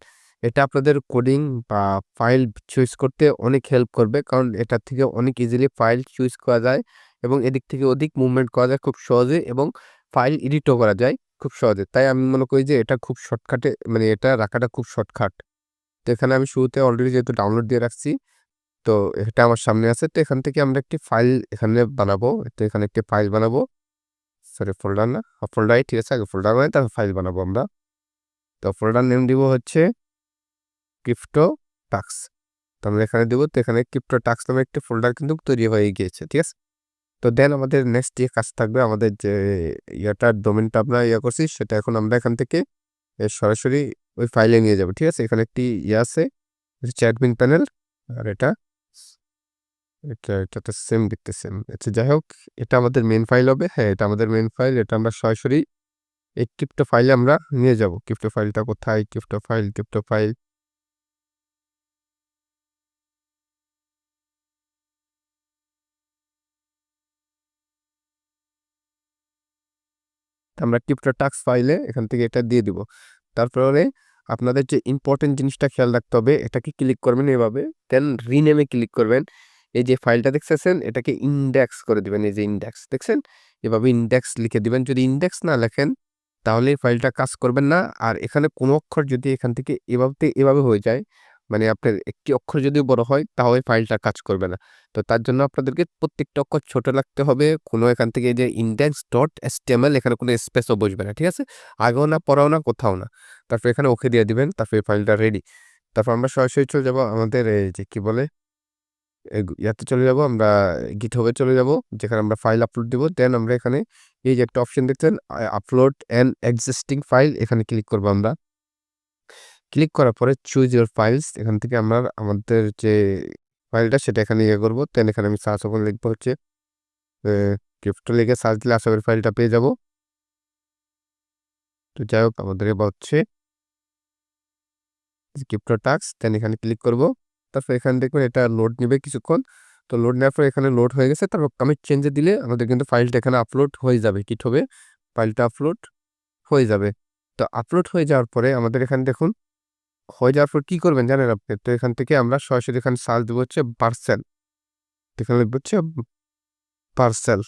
এটা আপনাদের কোডিং বা ফাইল চুজ করতে অনেক হেল্প করবে। কারণ এটার থেকে অনেক ইজিলি ফাইল চুজ করা যায় এবং এদিক থেকে ওদিক মুভমেন্ট করা যায় খুব সহজে এবং ফাইল এডিটও করা যায় খুব সহজে। তাই আমি মনে করি যে এটা খুব শর্টকাটে, মানে এটা রাখাটা খুব শর্টকাট। তো এখানে আমি শুরুতে অলরেডি যেহেতু ডাউনলোড দিয়ে রাখছি, তো এটা আমার সামনে আছে। তো এখান থেকে আমরা একটি ফাইল এখানে বানাবো। তো এখানে একটি ফাইল বানাবো। সরি, ফোল্ডার না, ফোল্ডারই ঠিক আছে। আগে ফোল্ডার বানাই তারপর ফাইল বানাবো আমরা। তো ফোল্ডার নেম দিব হচ্ছে ক্রিপ্টো টাস্ক। তো আমরা এখানে দিব। তো এখানে ক্রিপ্টো টাস্ক নামে একটি ফোল্ডার কিন্তু তৈরি হয়ে গিয়েছে। ঠিক আছে? তো দেন আমাদের নেক্সট যে কাজ থাকবে, আমাদের যে ডোমেনটা আমরা করছি সেটা এখন আমরা এখান থেকে সরাসরি ওই ফাইলে নিয়ে যাব। ঠিক আছে? এখানে একটি আছে অ্যাডমিন প্যানেল, আর এটা তো সেম দেখতেছেন। আচ্ছা, যাই হোক, এটা আমাদের মেইন ফাইল হবে। হ্যাঁ, এটা আমাদের মেইন ফাইল। এটা আমরা সরাসরি এই ক্রিপ্টো ফাইলে আমরা নিয়ে যাব। ক্রিপ্টো ফাইলটা কোথায়? Crypto file. আমরা ক্রিপ্টো টাস্ক ফাইলে এখান থেকে এটা দিয়ে দিব। তারপরে আপনাদের যে ইম্পর্টেন্ট জিনিসটা খেয়াল রাখতে হবে, এটাকে ক্লিক করবেন এভাবে, দেন রিনেমে ক্লিক করবেন। এই যে ফাইলটা দেখতেছেন এটাকে ইন্ডেক্স করে দিবেন। এই যে ইন্ডেক্স দেখছেন, এভাবে ইন্ডেক্স লিখে দিবেন। যদি ইন্ডেক্স না লেখেন তাহলে এই ফাইলটা কাজ করবেন না। আর এখানে কোনো অক্ষর যদি এখান থেকে এভাবে হয়ে যায়, মানে আপনার একটি অক্ষর যদি বড় হয় তাহলে ফাইলটা কাজ করবে না। তো তার জন্য আপনাদেরকে প্রত্যেকটা অক্ষর ছোট রাখতে হবে। কোনো এখান থেকে যে index.html এখানে কোনো স্পেসও বসবে না। ঠিক আছে? আগেও না, পরেও না, কোথাও না। তারপর এখানে ওকে দিয়ে দিবেন। তারপর এই ফাইলটা রেডি। তারপর আমরা সরাসরি চলে যাব আমাদের এই যে কি বলে ইয়াতে চলে যাব আমরা, GitHub এ চলে যাব, যেখানে আমরা ফাইল আপলোড দিব। দেন আমরা এখানে এই যে একটা অপশন দেখছেন, আপলোড অ্যান এক্সিস্টিং ফাইল, এখানে ক্লিক করব আমরা। ক্লিক করার পরে চুজ ইউর ফাইলস, এখান থেকে আমরা আমাদের যে ফাইলটা সেটা এখানে করব। দেন এখানে আমি সার্চ ওপেন লিখবো হচ্ছে ক্রিপ্টো লিখে সার্চ দিলে আশা করি ফাইলটা পেয়ে যাব। তো যাই হোক, আমাদের এবার হচ্ছে, ক্রিপ্টো টাস্ক, দেন এখানে ক্লিক করব। তারপর এখানে দেখবেন এটা লোড নেবে কিছুক্ষণ। তো লোড নেওয়ার পর এখানে লোড হয়ে গেছে। তারপর কমিট চেঞ্জে দিলে আমাদের কিন্তু ফাইলটা এখানে আপলোড হয়ে যাবে। কি হবে? ফাইলটা আপলোড হয়ে যাবে। তো আপলোড হয়ে যাওয়ার পরে আমাদের এখানে দেখুন হয়ে যাওয়ার পর কি করবেন জানেন আপনি? তো এখান থেকে আমরা সরাসরি এখানে সার্চ দেবো হচ্ছে পার্সেল। এখানে লিখবো হচ্ছে পার্সেল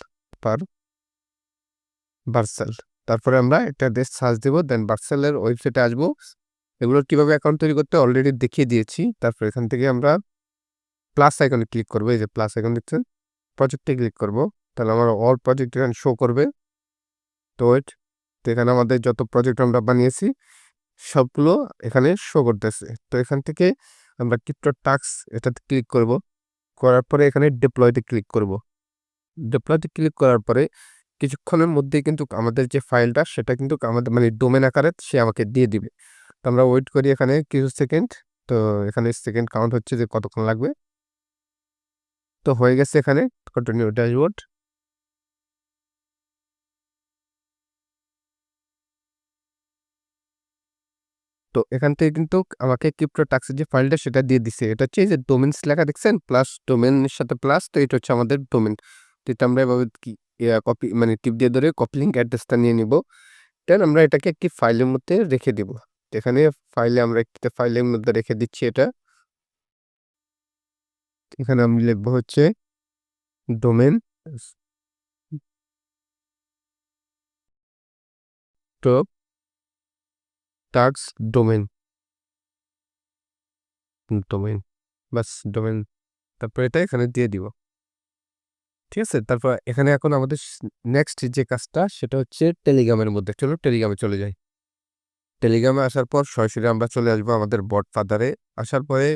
পার্সেল। তারপরে আমরা একটা দেশ সার্চ দেবো, দেন পার্সেলের ওয়েবসাইটে আসবো। এগুলোর কিভাবে অ্যাকাউন্ট তৈরি করতে অলরেডি দেখিয়ে দিয়েছি। তারপর এখান থেকে আমরা প্লাস আইকনে ক্লিক করবো। এই যে প্লাস আইকন দেখছেন, প্রজেক্টে ক্লিক করব। তাহলে আমার অল প্রজেক্ট এখানে শো করবে। তো এখানে আমাদের যত প্রজেক্ট আমরা বানিয়েছি সবগুলো এখানে শো করতেছে। তো এখান থেকে আমরা ক্রিপ্টো টাস্ক এটাতে ক্লিক করব। করার পরে এখানে ডিপ্লয়তে ক্লিক করব। ডিপ্লয়তে ক্লিক করার পরে কিছুক্ষণের মধ্যেই কিন্তু আমাদের যে ফাইলটা সেটা কিন্তু আমাদের মানে ডোমেন আকারে সে আমাকে দিয়ে দিবে। তো আমরা ওয়েট করি এখানে কিছু সেকেন্ড। তো এখানে সেকেন্ড কাউন্ট হচ্ছে যে কতক্ষণ লাগবে। তো হয়ে গেছে এখানে কন্টিনিউ ড্যাশবোর্ড। তো এখান থেকে কিন্তু আমাকে ক্রিপ্টো টাস্কের যে ফাইলটা সেটা দিয়ে দিছে। এটা হচ্ছে এই যে ডোমেইনস লেখা দেখছেন প্লাস ডোমেইনের সাথে প্লাস, তো এটা হচ্ছে আমাদের ডোমেইন। তো এটা আমরা এভাবে কি কপি মানে টিপ দিয়ে ধরে কপি লিঙ্ক অ্যাড্রেসটা নিয়ে নিব। দেন আমরা এটাকে একটি ফাইলের মধ্যে রেখে দিব। এখানে ফাইলে আমরা একটা ফাইলের মধ্যে রেখে দিচ্ছি এটা। এখানে আমি লিখবো হচ্ছে domain top task domain domain bus domain. তারপর এটা এখানে দিয়ে দিব। ঠিক আছে? তারপর এখানে এখন আমাদের নেক্সট যে কাজটা সেটা হচ্ছে টেলিগ্রামের মধ্যে। চলো টেলিগ্রামে চলে যাই। টেলিগ্রামে আসার পর সরাসরি আমরা চলে আসবো আমাদের বট ফাদারে। আসার পরে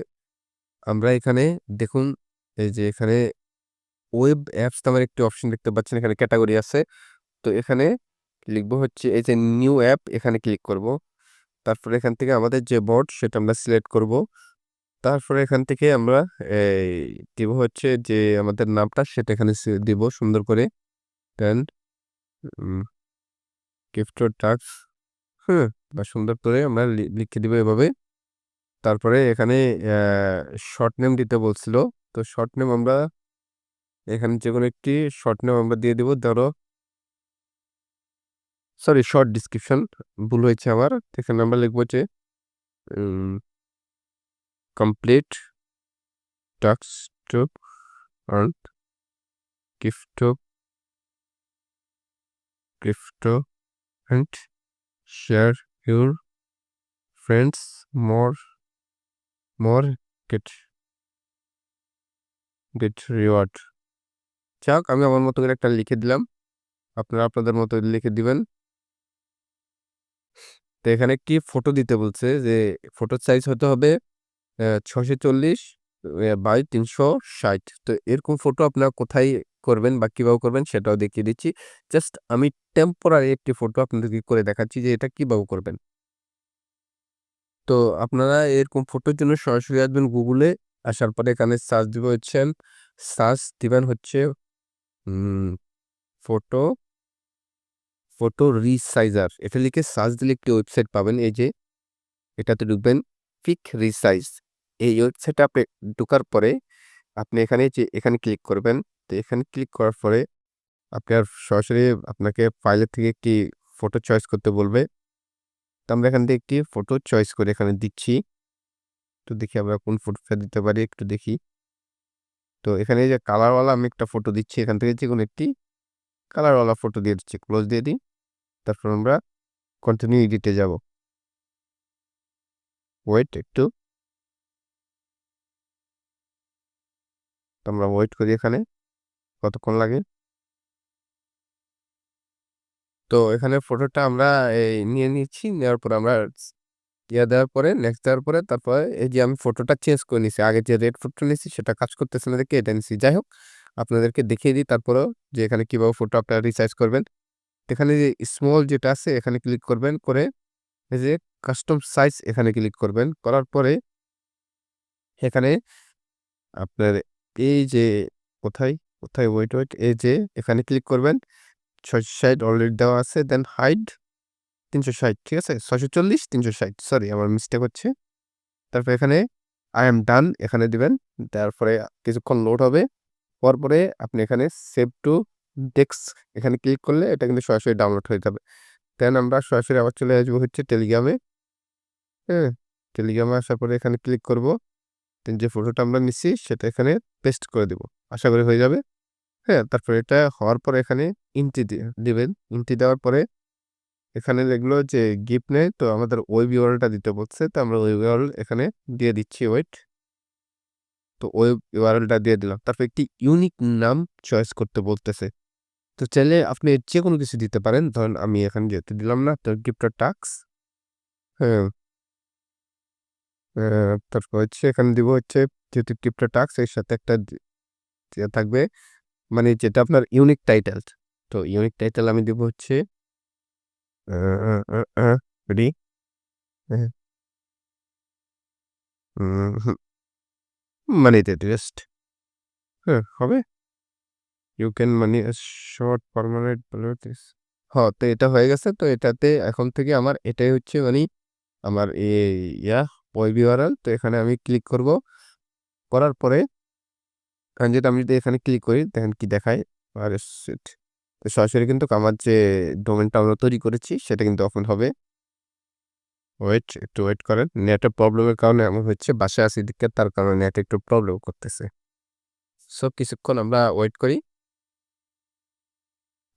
আমরা এখানে দেখুন এই যে এখানে ওয়েব অ্যাপস নামের একটি অপশন দেখতে পাচ্ছেন, এখানে ক্যাটাগরি আছে। তো এখানে লিখবো হচ্ছে এই যে নিউ অ্যাপ, এখানে ক্লিক করব। তারপরে এখান থেকে আমাদের যে বট সেটা আমরা সিলেক্ট করব। তারপরে এখান থেকে আমরা এই দিব হচ্ছে যে আমাদের নামটা সেটা এখানে দিব সুন্দর করে। দেন ক্রিপ্টো টাস্ক, হ্যাঁ, বা সুন্দর করে আমরা লিখে দিব এভাবে। তারপরে এখানে শর্ট নেম দিতে বলছিল। তো শর্ট নেম আমরা এখানে যে কোনো একটি শর্ট নেম আমরা দিয়ে দিব। ধরো সরি শর্ট ডিসক্রিপশন ভুল হয়েছে আমার। এখানে আমরা লিখবো যে complete task to earn crypto crypto and share your friends more get reward. যাক আমি আমার মতো করে একটা লিখে দিলাম, আপনারা আপনাদের মতো লিখে দিবেন। তো এখানে একটি ফটো দিতে বলছে যে ফটোর সাইজ হতে হবে 640 বাই 360। তো এরকম ফটো আপনারা কোথায় করবেন বা কিভাবে করবেন সেটাও দেখিয়ে দিচ্ছি। জাস্ট আমি টেম্পোরারি একটি ফটো আপনাদেরকে করে দেখাচ্ছি যে এটা কিভাবে করবেন। তো আপনারা এরকম ফটোর জন্য সরাসরি আসবেন গুগলে। আসার পরে এখানে সার্চ দিব হচ্ছেন সার্চ দিবেন হচ্ছে ফটো ফটো রিসাইজার। এটা লিখে সার্চ দিলে একটি ওয়েবসাইট পাবেন। এই যে এটাতে ঢুকবেন পিক রিসাইজ। এই ওয়েবসাইটে আপনি ঢোকার পরে আপনি এখানে যে এখানে ক্লিক করবেন। তো এখানে ক্লিক করার পরে আপনার সরাসরি আপনাকে ফাইলের থেকে একটি ফটো চয়েস করতে বলবে। তো আমরা এখান থেকে একটি ফটো চয়েস করে এখানে দিচ্ছি। তো দেখি আমরা কোন ফটোটা দিতে পারি একটু দেখি। তো এখানে যে কালারওয়ালা আমি একটা ফটো দিচ্ছি, এখান থেকে যে কোনো একটি কালারওয়ালা ফটো দিয়ে দিচ্ছি, ক্লোজ দিয়ে দিই। তারপর আমরা কন্টিনিউ এডিটে যাব। ওয়েট একটু, তো আমরা ওয়েট করি এখানে কতক্ষণ লাগে। তো এখানে ফটোটা আমরা নিয়ে নিচ্ছি, নেওয়ার পর আমরা দেওয়ার পরে নেক্সট দেওয়ার পরে তারপরে এই যে আমি ফটোটা চেঞ্জ করে নিছি। আগে যে রেড ফটো নিয়েছি সেটা কাজ করতেছে না দেখে এটা নিছি। যাই হোক আপনাদেরকে দেখিয়ে দিই তারপরেও যে এখানে কিভাবে ফটো আপনারা রিসাইজ করবেন। এখানে যে স্মল যেটা আছে এখানে ক্লিক করবেন, করে এই যে কাস্টম সাইজ এখানে ক্লিক করবেন। করার পরে এখানে আপনার এই যে কোথায় ওয়েট এই যে এখানে ক্লিক করবেন। 660 অলরেডি দেওয়া আছে। দেন হাইড 360, ঠিক আছে? 640 360, সরি আমার মিস্টেক হচ্ছে। তারপরে এখানে আই এম ডান এখানে দিবেন। তারপরে কিছুক্ষণ লোড হবে। হওয়ার পরে আপনি এখানে সেভ টু ডেস্ক এখানে ক্লিক করলে এটা কিন্তু সরাসরি ডাউনলোড হয়ে যাবে। দেন আমরা সরাসরি আবার চলে আসবো হচ্ছে টেলিগ্রামে। হ্যাঁ? টেলিগ্রামে আসার পরে এখানে ক্লিক করব। দেন যে ফটোটা আমরা নিচ্ছি সেটা এখানে পেস্ট করে দিব। আশা করি হয়ে যাবে। হ্যাঁ? তারপরে এটা হওয়ার পরে এখানে ইন্টি দিবেন। ইন্টি দেওয়ার পরে এখানে লিখলো যে গিফট নেই, তো আমাদের ওয়েব ইউআরএলটা দিতে বলছে। তো আমরা ওয়েব ইউআরএল এখানে দিয়ে দিচ্ছি, ওয়েট। তো ওয়েব ইউআরএলটা দিয়ে দিলাম। তারপর একটি ইউনিক নাম চয়েস করতে বলতেছে। তো চাইলে আপনি যেকোনো কিছু দিতে পারেন। ধরেন আমি এখানে যেহেতু দিলাম না, তো গিফটের টাস্ক। হ্যাঁ, তারপর হচ্ছে এখানে দিব হচ্ছে যেহেতু গিফটের টাস্ক এর সাথে একটা ইয়ে থাকবে, মানে যেটা আপনার ইউনিক টাইটেল। তো ইউনিক টাইটেল আমি দিব হচ্ছে রেডি? হ্যাঁ, মানিতে টেস্ট। হ্যাঁ, হবে? You can money a short permanent ব্যালটিস। হ্যাঁ, তো এটা হয়ে গেছে। তো এটাতে এখন থেকে আমার এটাই হচ্ছে মানে আমার ইয়া ওয়েব ইউআরএল। তো এখানে আমি ক্লিক করব। করার পরে যেটা আমি যদি এখানে ক্লিক করি দেখেন কি দেখায়? আরে শিট! তো সরাসরি কিন্তু আমার যে ডোমেইনটা আমরা তৈরি করেছি সেটা কিন্তু ওপেন হবে। একটু ওয়েট করেন। নেটের প্রবলেমের কারণে এমন হচ্ছে। বাসায় আছি এদিকে, তার কারণে নেট একটু প্রবলেম করতেছে। সো কিছুক্ষণ আমরা ওয়েট করি।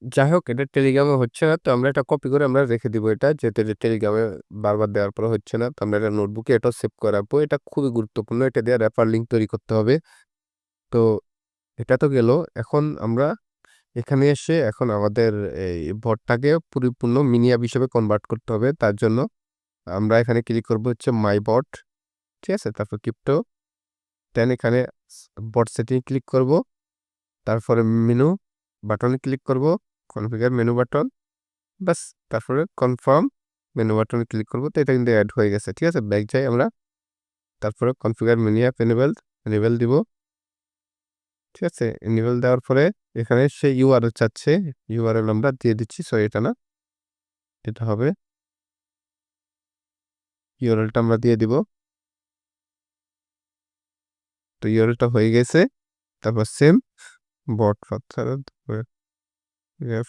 যাই হোক, এটা টেলিগ্রামে হচ্ছে না। তো আমরা এটা কপি করে আমরা রেখে দিব এটা। যেহেতু এটা টেলিগ্রামে বারবার দেওয়ার পরে হচ্ছে না। তো আমরা এটা নোটবুকে এটাও সেভ করে রাখবো। এটা খুবই গুরুত্বপূর্ণ। এটা দিয়ে রেফার লিঙ্ক তৈরি করতে হবে। তো এটা তো গেল। এখন আমরা এখানে এসে এখন আমাদের এই বটটাকে পরিপূর্ণ মিনি অ্যাপ হিসেবে কনভার্ট করতে হবে। তার জন্য আমরা এখানে ক্লিক করব হচ্ছে মাই বট। ঠিক আছে? তারপর ক্রিপ্টো। দেন এখানে বট সেটিং ক্লিক করব। তারপরে মেনু বাটনে ক্লিক করব। Configure menu button. বাস, তারপরে কনফার্ম মেনু বাটনে ক্লিক করব। তো এটা কিন্তু এড হয়ে গেছে। ঠিক আছে? ব্যাক যাই আমরা। তারপরে কনফিগার মিনি অ্যাপ এনেবল দিব। ঠিক আছে? এনেবল দেওয়ার পরে এখানে সে ইউআরএল চাচ্ছে। ইউআরএল আমরা দিয়ে দিচ্ছি। সরি, এটা না। এটা হবে। ইউআরএলটা আমরা দিয়ে দিব। তো ইউআরএলটা হয়ে গেছে। তারপর সেম বট ফাংশন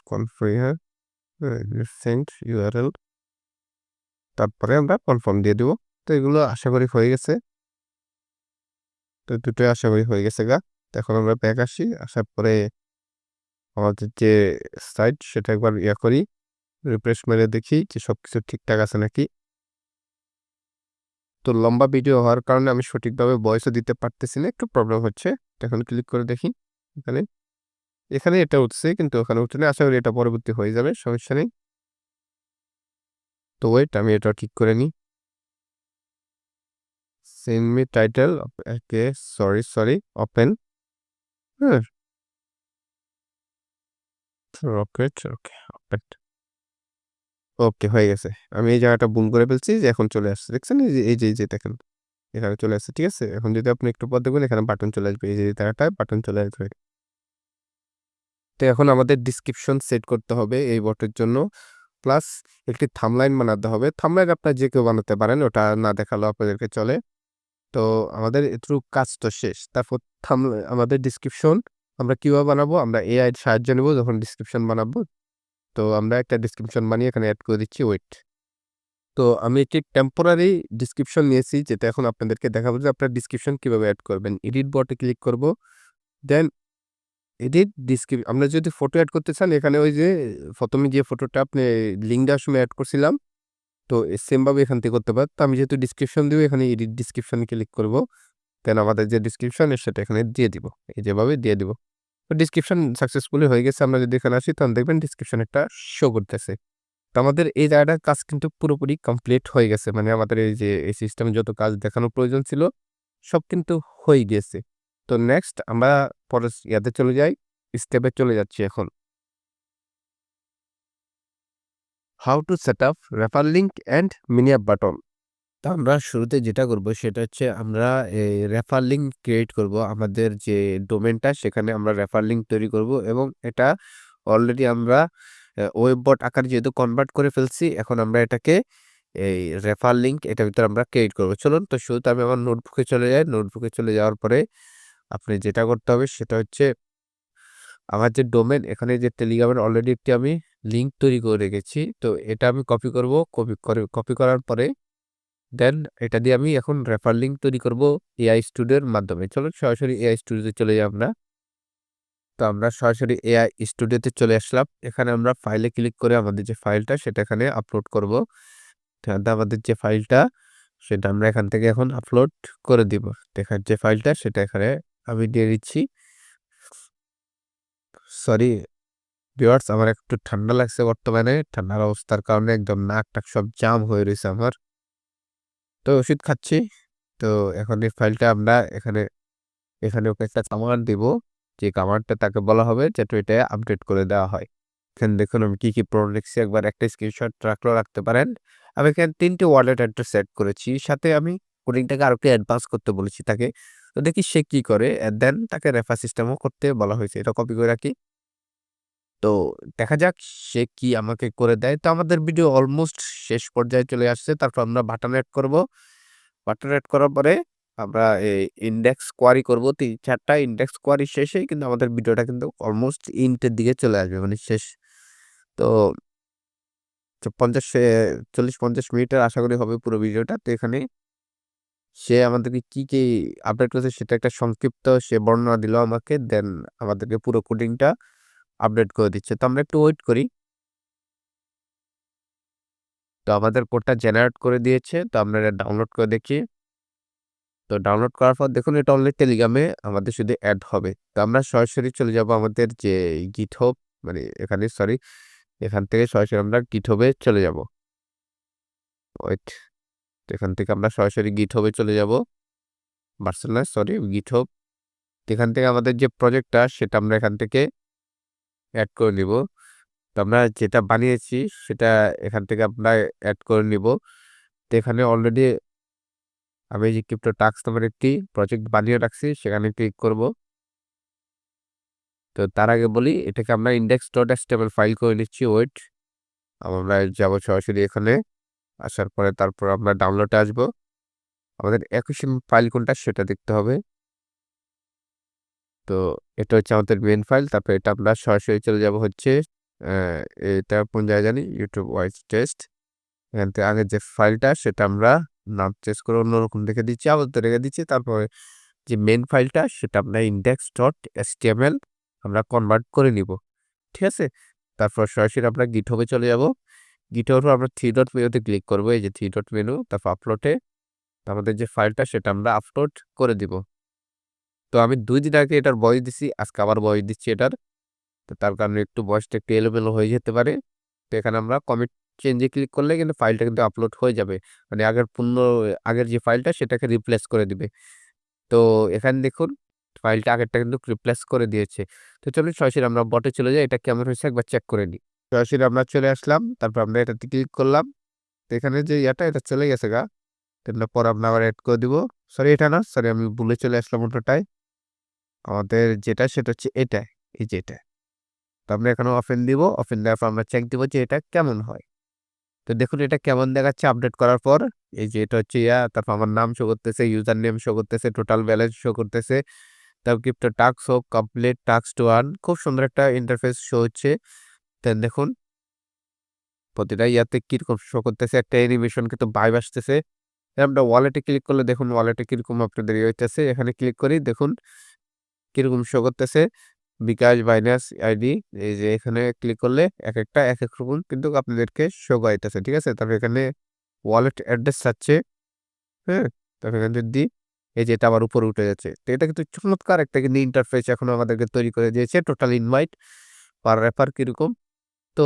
কনফিগার সেন্ড ইউআরএল। তারপরে আমরা কনফার্ম দিয়ে দিব। তো এগুলো আশা করি হয়ে গেছে। তো দুটোই আশা করি হয়ে গেছে গা। তো এখন আমরা ব্যাক আসি। আসার পরে আমাদের যে সাইট সেটা একবার করি। রিফ্রেশ মেরে দেখি যে সবকিছু ঠিকঠাক আছে নাকি। তো লম্বা ভিডিও হওয়ার কারণে আমি সঠিকভাবে ভয়েসও দিতে পারতেছি না। একটু প্রবলেম হচ্ছে। তো এখন ক্লিক করে দেখি। এখানে এখানে এটা উঠছে কিন্তু ওখানে উঠছে না। আশা করি এটা পরবর্তী হয়ে যাবে। সমস্যা নেই। তো ওয়েট, আমি এটা ঠিক করে নিই। Send me title. Okay, sorry open. হ্যাঁ, রকেট। Okay, open. ওকে, হয়ে গেছে। আমি এই জায়গাটা ভুল করে ফেলছি যে এখন চলে আসছে। দেখছেন? এই যে দেখেন। এখানে চলে আসছে। ঠিক আছে? এখন যদি আপনি একটু পর দেখবেন এখানে বাটন চলে আসবে। এই যে জায়গাটায় বাটন চলে আসবে। তো এখন আমাদের ডেসক্রিপশন সেট করতে হবে এই বটের জন্য। প্লাস একটি থাম্বনেইল বানাতে হবে। থাম্বনেইল আপনারা যে কেউ বানাতে পারেন। ওটা না দেখালেও আপনাদেরকে চলে। তো আমাদের এটুকু কাজ তো শেষ। তারপর আমাদের ডেসক্রিপশন আমরা কিভাবে বানাবো? আমরা এআই এর সাহায্য নেব যখন ডেসক্রিপশন বানাবো। তো আমরা একটা ডেসক্রিপশন বানিয়ে এখানে এড করে দিচ্ছি, ওয়েট। তো আমি একটি টেম্পোরারি ডেসক্রিপশন নিয়েছি যেটা এখন আপনাদেরকে দেখাবো যে আপনারা ডেসক্রিপশন কিভাবে এড করবেন। এডিট বটে ক্লিক করব। দেন এডিট আমরা যদি ফটো এড করতে চান এখানে ওই যে ১ম এ যে ফটোটা আপনি লিঙ্ক দেওয়ার সময় এড করছিলাম, তো সেম ভাবে এখান থেকে করতে পারেন। তো আমি যেহেতু ডেসক্রিপশন দিব এখানে এডিট ডেসক্রিপশন ক্লিক করব। দেন আমাদের যে ডেসক্রিপশন সেটা এখানে দিয়ে দিব। এই যেভাবে দিয়ে দিব। তো ডেসক্রিপশন সাকসেসফুলি হয়ে গেছে। আমরা যদি এখানে আসি তখন দেখবেন ডেসক্রিপশন একটা শো করতেছে। তো আমাদের এই জায়গাটার কাজ কিন্তু পুরোপুরি কমপ্লিট হয়ে গেছে। মানে আমাদের এই যে এই সিস্টেমে যত কাজ দেখানোর প্রয়োজন ছিল সব কিন্তু হয়ে গিয়েছে। তো নেক্সট আমরা পরের ইয়াতে চলে যাই। স্টেপে চলে যাচ্ছি এখন। How to set up refer link and mini app button. তো আমরা শুরুতে যেটা করব সেটা হচ্ছে আমরা এই রেফার লিঙ্ক ক্রিয়েট করব। আমাদের যে ডোমেইনটা সেখানে আমরা রেফার লিঙ্ক তৈরি করব এবং এটা অলরেডি আমরা ওয়েব বট আকারে যেহেতু কনভার্ট করে ফেলছি, এখন আমরা এটাকে এই রেফার লিঙ্ক এটার ভিতরে আমরা ক্রিয়েট করবো। চলুন তো শুরুতে আমি আমার নোটবুকে চলে যাই। নোটবুকে চলে যাওয়ার পরে আপনি যেটা করতে হবে সেটা হচ্ছে আমার যে ডোমেন এখানে যে টেলিগ্রামের অলরেডি একটি আমি লিঙ্ক তৈরি করে রেখেছি। তো এটা আমি কপি করব। কপি করার পরে দেন এটা দিয়ে আমি এখন রেফার লিঙ্ক তৈরি করব এআই স্টুডিওর মাধ্যমে। চলুন সরাসরি এআই স্টুডিওতে চলে যাই আমরা। তো আমরা সরাসরি এআই স্টুডিওতে চলে আসলাম। এখানে আমরা ফাইলে ক্লিক করে আমাদের যে ফাইলটা সেটা এখানে আপলোড করব। আমাদের যে ফাইলটা সেটা আমরা এখান থেকে এখন আপলোড করে দিব। দেখার যে ফাইলটা সেটা এখানে আমি দিয়ে দিচ্ছি। সরি ভিউয়ার্স, আমার একটু ঠান্ডা লাগছে বর্তমানে। ঠান্ডার অবস্থার কারণে একদম নাক-টাক সব জাম হয়ে রইছে আমার। তো ওষুধ খাচ্ছি। তো এখন এই ফাইলটা আমরা এখানে ওকে একটা কমান্ড দিব। যে কমান্ডটা তাকে বলা হবে যাতে এটা আপডেট করে দেওয়া হয়। এখানে দেখুন আমি কি প্রম্পট লিখছি, একবার একটা স্ক্রিনশট রাখলেও রাখতে পারেন। আমি এখানে ৩ টে ওয়ালেট অ্যাড্রেস সেট করেছি। সাথে আমি কোডিংটাকে আরেকটু অ্যাডভান্স করতে বলেছি তাকে। তো দেখি সে কি করে। দেন তাকে রেফার সিস্টেমও করতে বলা হয়েছে। এটা কপি করে রাখি। তো দেখা যাক সে কি আমাকে করে দেয়। তো আমাদের ভিডিও অলমোস্ট শেষ পর্যায়ে চলে আসছে। তারপর আমরা বাটন এড করব। বাটন এড করার পরে আমরা এই ইনডেক্স কোয়েরি করব। ৩-৪ টা ইনডেক্স কোয়েরি শেষেই কিন্তু আমাদের ভিডিওটা কিন্তু অলমোস্ট এন্ড এর দিকে চলে আসবে। মানে শেষ। তো ৪০-৫০ মিনিটের আশা করি হবে পুরো ভিডিওটা। তো এখানে সে আমাদেরকে কি আপডেট করেছে সেটা একটা সংক্ষিপ্ত সে বর্ণনা দিল আমাকে। দেন আমাদেরকে পুরো কোডিংটা আপডেট করে দিচ্ছে। তো আমরা একটু ওয়েট করি। তো আমাদের কোডটা জেনারেট করে দিয়েছে। তো আমরা এটা ডাউনলোড করে দেখি। তো ডাউনলোড করার পর দেখুন এটা অনলি টেলিগ্রামে আমাদের শুধু এড হবে। তো আমরা সরাসরি চলে যাব আমাদের যে GitHub, মানে এখানে সরি, এখান থেকে সরাসরি আমরা GitHub এ চলে যাব। ওয়েট। তো এখান থেকে আমরা সরাসরি GitHub এ চলে যাব। Barcelona sorry GitHub। তো এখান থেকে আমাদের যে প্রজেক্টটা সেটা আমরা এখান থেকে এড করে নিব। তো আমরা যেটা বানিয়েছি সেটা এখান থেকে আমরা এড করে নিব। তো এখানে অলরেডি আমি এই যে ক্রিপ্টো টাস্ক নামের একটি প্রজেক্ট বানিয়ে রাখছি, সেখানে ক্লিক করব। তো তার আগে বলি এটাকে আমরা index.html ফাইল করে নিচ্ছি। ওয়েট, আমরা যাব সরাসরি এখানে। আসার পরে তারপর আমরা ডাউনলোডে আসব। আমাদের অ্যাকুয়েশন ফাইল কোনটা সেটা দেখতে হবে। তো এটা হচ্ছে আমাদের মেইন ফাইল। তারপর এটা আমরা সরাসরি চলে যাব হচ্ছে এটা কোন জায়গায় জানি, ইউটিউব ওয়াইজ টেস্ট। এখান থেকে আগের যে ফাইলটা সেটা আমরা নাম চেঞ্জ করে অন্যরকম রেখে দিচ্ছি, আপাতত রেখে দিচ্ছি। তারপরে যে মেইন ফাইলটা সেটা আমরা index.html আমরা কনভার্ট করে নিব। ঠিক আছে? তারপর সরাসরি আমরা GitHub এ চলে যাব। GitHub এ আমরা 3 ডট মেনুতে ক্লিক করব। এই যে 3 ডট মেনু, তারপর আপলোডে আমাদের যে ফাইলটা সেটা আমরা আপলোড করে দিব। তো আমি ২ দিন আগে এটার ভয়েস দিছি, আজকে আবার ভয়েস দিচ্ছি এটার। তো তার কারণে একটু ভয়েসটা একটু এলোমেলো হয়ে যেতে পারে। তো এখানে আমরা কমিট চেঞ্জে ক্লিক করলে কিন্তু ফাইলটা কিন্তু আপলোড হয়ে যাবে। মানে আগের যে ফাইলটা সেটাকে রিপ্লেস করে দিবে। তো এখানে দেখুন ফাইলটা আগেরটা কিন্তু রিপ্লেস করে দিয়েছে। তো চলুন সরাসরি আমরা বটে চলে যাই। এটা কেমন হয়েছে একবার চেক করে নিই। সরাসরি আমরা চলে আসলাম। তারপর আমরা এটাতে ক্লিক করলাম। তো এখানে যে এটা চলে গেছে গা। তো আমরা পরে আমরা আবার এড করে দিব। সরি এটা না, সরি আমি ভুলে চলে আসলাম অন্যটায়। আমাদের যেটা সেটা হচ্ছে এটা। এই যে এটা। তো আমরা এখানে ওপেন দিব। ওপেন দেওয়ার পর আমরা চেক দিব যে এটা কেমন হয়। তো দেখুন এটা কেমন দেখাচ্ছে আপডেট করার পর। এই যে এটা হচ্ছে তারপর আমার নাম শো করতেছে, ইউজার নেম শো করতেছে, টোটাল ব্যালেন্স শো করতেছে। তারপর ক্রিপ্টো টাস্ক হোক, কমপ্লিট টাস্ক টু আর্ন। খুব সুন্দর একটা ইন্টারফেস শো হচ্ছে। দেন দেখুন প্রতিটা ইয়াতে কিরকম শো করতেছে, একটা অ্যানিমেশন কিন্তু ভাইব আসতেছে। আমরা ওয়ালেটে ক্লিক করলে দেখুন ওয়ালেটে কিরকম আপনাদের হইতেছে। এখানে ক্লিক করি দেখুন কিরকম শো করতেছে। বিকাশ, বাইন্যান্স, আইডি, এই যে এখানে ক্লিক করলে একেকটা একেক রকম কিন্তু আপনাদেরকে শো করাইতেছে। ঠিক আছে? তারপর এখানে ওয়ালেট অ্যাড্রেস চাচ্ছে। হ্যাঁ? তারপর এখানে যদি এই যে এটা আবার উপরে উঠে যাচ্ছে। তো এটা কিন্তু চমৎকার একটা কিন্তু ইন্টারফেস এখন আমাদেরকে তৈরি করে দিয়েছে। টোটাল ইনভাইট পার রেফার কিরকম। তো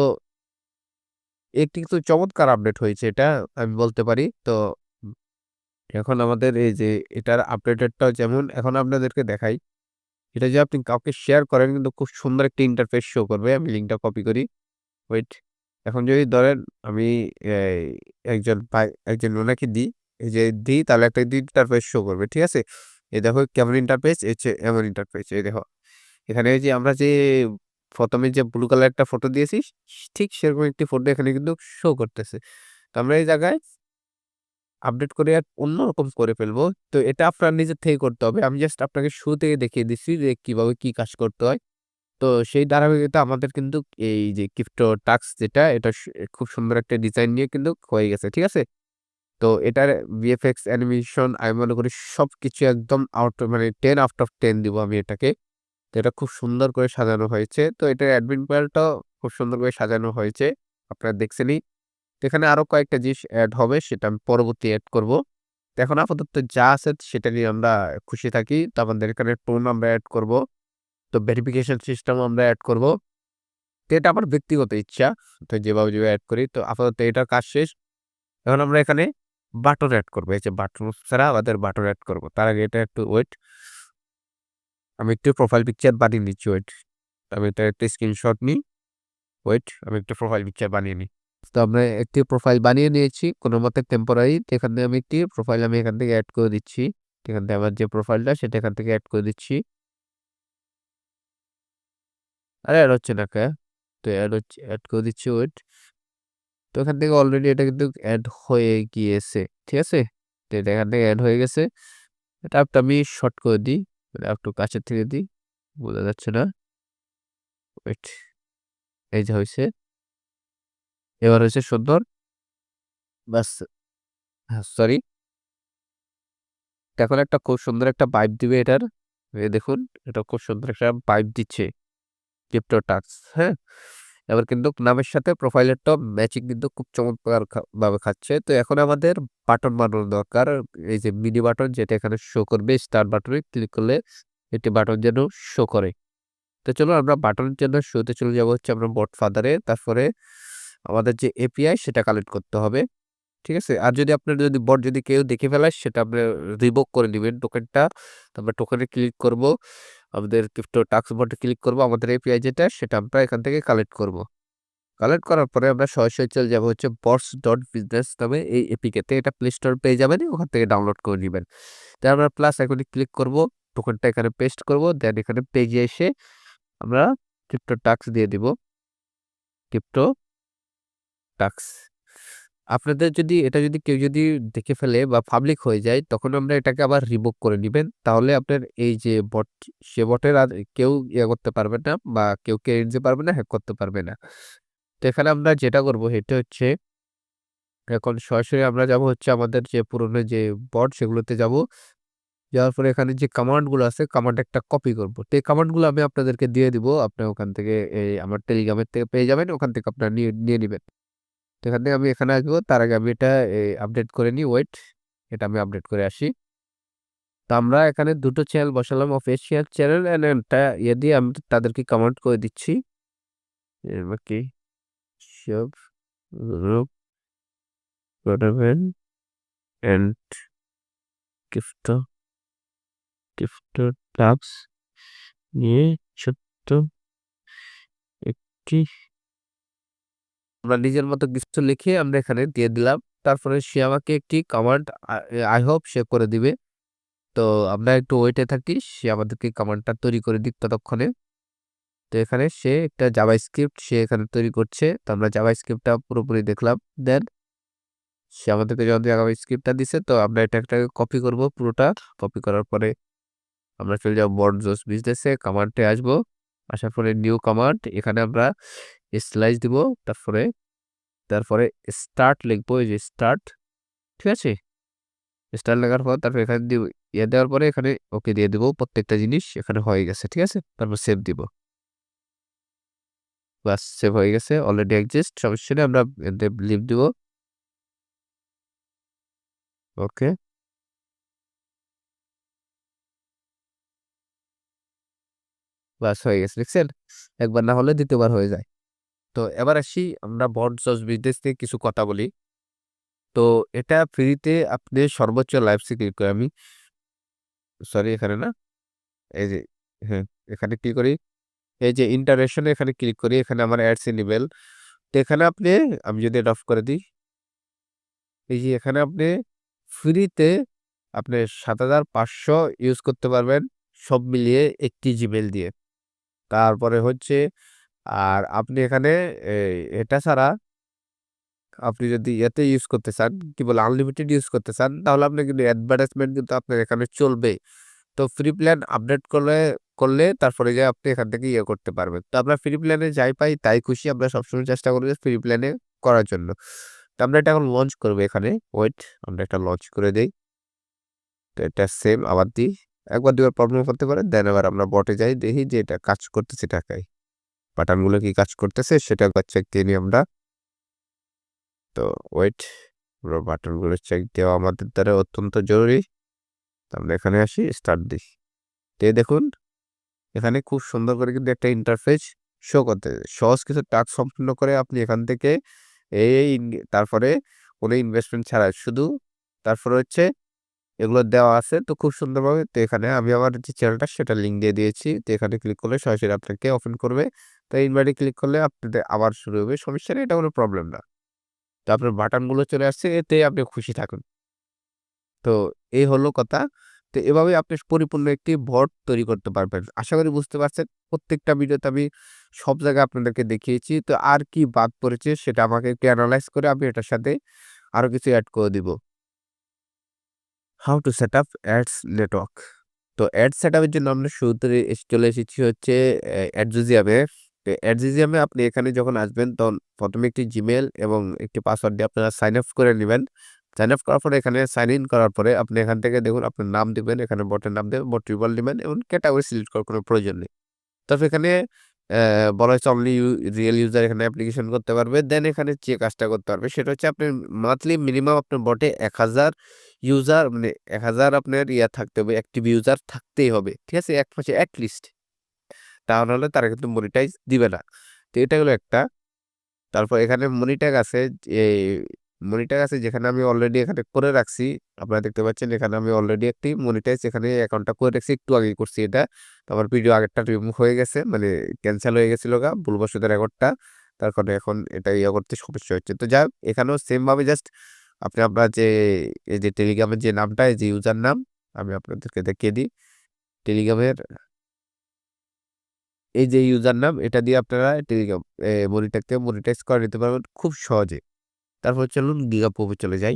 একটি কিন্তু চমৎকার আপডেট হয়েছে এটা আমি বলতে পারি। তো এখন আমাদের এই যে এটার আপডেটেডটাও যেমন এখন আপনাদেরকে দেখাই। এটা যে আপনি কাউকে শেয়ার করেন কিন্তু খুব সুন্দর একটা ইন্টারফেস শো করবে। আমি লিঙ্কটা কপি করি। ওয়েট। এখন যদি ধরেন আমি এই একজন ওনাকে দিই, এই যে দিই তাহলে একটা ইন্টারফেস শো করবে। ঠিক আছে? এই দেখো কেমন ইন্টারফেস, এই যে এমন ইন্টারফেস। এই দেখো। এখানে এই যে আমরা যে ১ম এ যে ব্লু কালার একটা ফটো দিয়েছি, ঠিক সেরকম একটি ফটো এখানে কিন্তু শো করতেছে। তো আমরা এই জায়গায় আপডেট করে আর অন্যরকম করে ফেলবো। তো এটা আপনার নিজের থেকে করতে হবে। আমি জাস্ট আপনাকে শুরু থেকে দেখিয়ে দিচ্ছি যে কিভাবে কি কাজ করতে হয়। তো সেই ধারাবাহিকতা আমাদের কিন্তু এই যে ক্রিপ্টো টাস্ক যেটা এটা খুব সুন্দর একটা ডিজাইন নিয়ে কিন্তু হয়ে গেছে। ঠিক আছে? তো এটার ভিএফএক্স অ্যানিমেশন আমি মনে করি সবকিছু একদম মানে 10 আউট অফ 10 দিব আমি এটাকে। তো এটা খুব সুন্দর করে সাজানো হয়েছে। তো এটার অ্যাডমিন প্যানেলটাও খুব সুন্দর করে সাজানো হয়েছে। আপনারা দেখছেনই। তো এখানে আরো কয়েকটা জিনিস এড হবে সেটা আমি পরবর্তী এড করব। তো এখন আপাতত যা আছে সেটা নিয়ে আমরা খুশি থাকি। তো আমাদের এখানে টোন আমরা এড করব। তো ভেরিফিকেশন সিস্টেম আমরা এড করব। তো এটা আমার ব্যক্তিগত ইচ্ছা। তো যেভাবে এড করি। তো আপাতত এটার কাজ শেষ। এখন আমরা এখানে বাটন এড করব। এই যে বাটন ছাড়া আমাদের বাটন এড করব। তার আগে এটা একটু ওয়েট। আমি একটু প্রোফাইল পিকচার বানিয়ে নিচ্ছি ওয়েট। আমি এটা একটা স্ক্রিনশট নিই। ওয়েট আমি একটু প্রোফাইল পিকচার বানিয়ে নিই। তো আমরা একটি প্রোফাইল বানিয়ে নিয়েছি কোনোমতে টেম্পোরারি। এখানে আমি একটি প্রোফাইল আমি এখান থেকে এড করে দিচ্ছি। এখান থেকে আমার যে প্রোফাইলটা সেটা এখান থেকে এড করে দিচ্ছি। আরে এড হচ্ছে না কে? তো এড করে দিচ্ছি ওয়েট। তো এখান থেকে অলরেডি এটা কিন্তু এড হয়ে গিয়েছে। ঠিক আছে? তো এটা এখান থেকে এড হয়ে গেছে। এটা আমি শর্ট করে দিই। মানে একটু কাছের থেকে দিই। বোঝা যাচ্ছে না। ওয়েট। এই যে হইছে। এবার হইছে সুন্দর। বাস সরি। এখন একটা খুব সুন্দর একটা ভাইব দিবে এটার। এই দেখুন এটা খুব সুন্দর একটা ভাইব দিচ্ছে ক্রিপ্টো টাস্ক। হ্যাঁ? এবার কিন্তু নামের সাথে প্রোফাইলেরটাও ম্যাচিং কিন্তু খুব চমৎকার ভাবে খাচ্ছে। তো এখন আমাদের বাটন বানানো দরকার। এই যে মিনি বাটন যেটা এখানে শো করবে স্টার বাটনে ক্লিক করলে একটি বাটন যেন শো করে। তো চলো আমরা বাটনের জন্য শোতে চলে যাবো হচ্ছে আমরা বট ফাদারে। তারপরে আমাদের যে এপিআই সেটা কালেক্ট করতে হবে। ঠিক আছে? আর যদি আপনার বট যদি কেউ দেখে ফেলায় সেটা আপনি রিভোক করে নিবেন টোকেনটা। তারপর টোকেনে ক্লিক করব। আমাদের ক্রিপ্টো টাস্ক বটে ক্লিক করব। আমাদের এপিআই যেটা সেটা আমরা এখান থেকে কালেক্ট করব। কালেক্ট করার পরে আমরা সরাসরি চলে যাবো হচ্ছে bots.business নামে এই এপিকেতে। এটা প্লে স্টোর পেয়ে যাবেন। ওখান থেকে ডাউনলোড করে নিবেন। তো আমরা প্লাস আইকনে ক্লিক করব। টোকেনটা এখানে পেস্ট করব। দেন এখানে পেজে এসে আমরা ক্রিপ্টো টাস্ক দিয়ে দিব। Crypto task. আপনাদের যদি এটা যদি কেউ যদি দেখে ফেলে বা পাবলিক হয়ে যায় তখন আমরা এটাকে আবার রিভোক করে নিবেন। তাহলে আপনার এই যে বট সে বটের আর কেউ করতে পারবে না বা কেউ কেড়ে নিতে পারবে না, হ্যাক করতে পারবে না। তো এখানে আমরা যেটা করব সেটা হচ্ছে এখন সরাসরি আমরা যাব হচ্ছে আমাদের যে পুরনো যে বট সেগুলোতে যাব। যাওয়ার পরে এখানে যে কমান্ড গুলো আছে কমান্ড একটা কপি করব। তো এই কমান্ড গুলো আমি আপনাদেরকে দিয়ে দিব। আপনি ওখান থেকে এই আমার টেলিগ্রামের থেকে পেয়ে যাবেন। ওখান থেকে আপনারা নিয়ে নিয়ে নিবেন। তো এখান থেকে আমি এখানে আসবো। তার আগে আমি এটা আপডেট করে নিই। ওয়েট। এটা আমি আপডেট করে আসি। তো আমরা এখানে ২ টো চ্যানেল বসালাম অফিসিয়াল চ্যানেল অ্যান্ড একটা দিয়ে আমি তাদেরকে কমেন্ট করে দিচ্ছি। এবার কি সব গ্রুপ করবেন অ্যান্ড ক্রিপ্টো ক্রিপ্টো টাস্ক নিয়ে ছোট্ট একটি আমরা নিজের মতো কিছু লিখে আমরা এখানে দিয়ে দিলাম। তারপরে সে আমাকে একটি কমান্ড আই হোপ সে করে দিবে। তো আমরা একটু ওয়েটে থাকি। সে আমাদেরকে কমান্ডটা তৈরি করে দিক ততক্ষণে। তো এখানে সে একটা জাভাস্ক্রিপ্ট সে এখানে তৈরি করছে। তো আমরা জাভাস্ক্রিপ্টটা পুরোপুরি দেখলাম। দেন সে আমাদেরকে যখন জাভাস্ক্রিপ্টটা দিছে তো আমরা এটা একটা কপি করব পুরোটা। কপি করার পরে আমরা চলে যাব বটজোস বিজনেসে কমান্ডে আসবো। আসার পরে নিউ কমান্ড এখানে আমরা স্লাইস দিব। তারপরে তারপরে স্টার্ট লিখবো এই যে স্টার্ট। ঠিক আছে? স্টার্ট লেখার পর তারপর এখানে দিব দেওয়ার পরে এখানে ওকে দিয়ে দিব। প্রত্যেকটা জিনিস এখানে হয়ে গেছে। ঠিক আছে? তারপর সেভ দিব। বাস সেভ হয়ে গেছে। অলরেডি এক্সিস্ট সমস্যা নেই। আমরা লিভ দিব। ওকে। বাস হয়ে গেছে। দেখছেন? একবার না হলে দ্বিতীয়বার হয়ে যায়। তো এবার আসি আমরা বটজস বিজনেস নিয়ে কিছু কথা বলি। তো এটা ফ্রিতে আপনি সর্বোচ্চ লাইভ সিকিউর করে আমি সরি এখানে না। এই যে হ্যাঁ, এখানে কি করি? এই যে ইন্টারেকশন এ এখানে ক্লিক করি। এখানে আমার অ্যাডস এনেবল। তো এখানে আপনি আমি যদি এটা অফ করে দিই, এই যে এখানে আপনি ফ্রিতে আপনি ৭৫০০ ইউজ করতে পারবেন সব মিলিয়ে একটি জিমেইল দিয়ে। তারপরে হচ্ছে আর আপনি এখানে এটা ছাড়া আপনি যদি এতে ইউজ করতে চান, কি বলে আনলিমিটেড ইউজ করতে চান, তাহলে আপনার কিন্তু অ্যাডভার্টাইজমেন্ট কিন্তু আপনার এখানে চলবে। তো ফ্রি প্ল্যান আপডেট করলে তারপরে গিয়ে আপনি এখান থেকে ইয়ে করতে পারবেন। তো আমরা ফ্রি প্ল্যানে যাই পাই তাই খুশি, আমরা সবসময় চেষ্টা করি ফ্রি প্ল্যানে করার জন্য। তো আমরা এটা এখন লঞ্চ করবো এখানে। ওয়েট, আমরা একটা লঞ্চ করে দেই। তো এটা সেম আবার দিই। একবার দুবার প্রবলেম করতে পারে, দেন আবার আমরা বটে যাই, দেখি যে এটা কাজ করতেছে টাকায়। বাটনগুলো কি কাজ করতেছে সেটা একবার চেক দিয়ে নিই আমরা। তো ওয়েট, পুরো বাটনগুলো চেক দেওয়া আমাদের দ্বারা অত্যন্ত জরুরি। তো আমরা এখানে আসি, স্টার্ট দিই। তো দেখুন এখানে খুব সুন্দর করে কিন্তু একটা ইন্টারফেস শো করতে, সহজ কিছু টাস্ক সম্পূর্ণ করে আপনি এখান থেকে তারপরে কোনো ইনভেস্টমেন্ট ছাড়া শুধু তারপরে হচ্ছে এগুলো দেওয়া আছে তো খুব সুন্দরভাবে। তো এখানে আমি আমার যে চ্যানেলটা সেটা লিঙ্ক দিয়ে দিয়েছি। তো এখানে ক্লিক করলে সরাসরি আপনাকে ওপেন করবে। তো ইনভাইটে ক্লিক করলে আপনাদের আবার শুরু হবে, সমস্যা নেই, এটা কোনো প্রবলেম না। তো আপনার বাটনগুলো চলে আসছে, এতে আপনি খুশি থাকুন। তো এই হলো কথা। তো এভাবে আপনি পরিপূর্ণ একটি বট তৈরি করতে পারবেন। আশা করি বুঝতে পারছেন। প্রত্যেকটা ভিডিওতে আমি সব জায়গায় আপনাদেরকে দেখিয়েছি। তো আর কি বাদ পড়েছে সেটা আমাকে একটু এনালাইজ করে আমি এটার সাথে আরো কিছু এড করে দিব। How to set up ads network. তো অ্যাড সেটআপের জন্য আমরা শুরুতে চলে এসেছি হচ্ছে অ্যাডজুজিয়ামে। তো অ্যাডজুজিয়ামে আপনি এখানে যখন আসবেন তখন ১ম এ একটি জিমেইল এবং একটি পাসওয়ার্ড দিয়ে আপনারা সাইন আপ করে নিবেন। সাইন আপ করার পরে এখানে সাইন ইন করার পরে আপনি এখান থেকে দেখুন আপনার নাম দিবেন, এখানে বটের নাম দেবেন, বট রিবল দিবেন এবং ক্যাটাগরি সিলেক্ট করার কোনো প্রয়োজন নেই। তারপর এখানে বলা হয়েছে অনলি রিয়েল ইউজার এখানে অ্যাপ্লিকেশন করতে পারবে। দেন এখানে যে কাজটা করতে পারবে সেটা হচ্ছে আপনার মান্থলি মিনিমাম আপনার বটে ১,০০০ ইউজার মানে ১,০০০ আপনার থাকতে হবে, অ্যাক্টিভ ইউজার থাকতেই হবে। ঠিক আছে? এক মাসে এট লিস্ট। তা নাহলে তারা কিন্তু মনিটাইজ দিবে না। তো এটা হলো একটা। তারপর এখানে মনিট্যাগ আছে যেখানে আমি অলরেডি এখানে করে রাখছি। আপনারা দেখতে পাচ্ছেন এখানে আমি অলরেডি একটি মনিটাইজ এখানে অ্যাকাউন্টটা করে রাখছি। একটু আগেই করছি এটা। তো আমার ভিডিও আগেরটা রিমুভ হয়ে গেছে। মানে ক্যানসেল হয়ে গেছিল ভুলবশত রেকর্ডটা। তার কারণে এখন এটা করতে সমস্যা হচ্ছে। তো যাই হোক এখানেও সেম ভাবে জাস্ট আপনার যে এই যে টেলিগ্রামের যে নামটা, এই যে ইউজার নাম আমি আপনাদেরকে দেখিয়ে দিই। টেলিগ্রামের এই যে ইউজার নাম এটা দিয়ে আপনারা টেলিগ্রাম মনিট্যাগ থেকে মনিটাইজ করে নিতে পারবেন খুব সহজে। তারপর চলুন গিগাপোপে চলে যাই।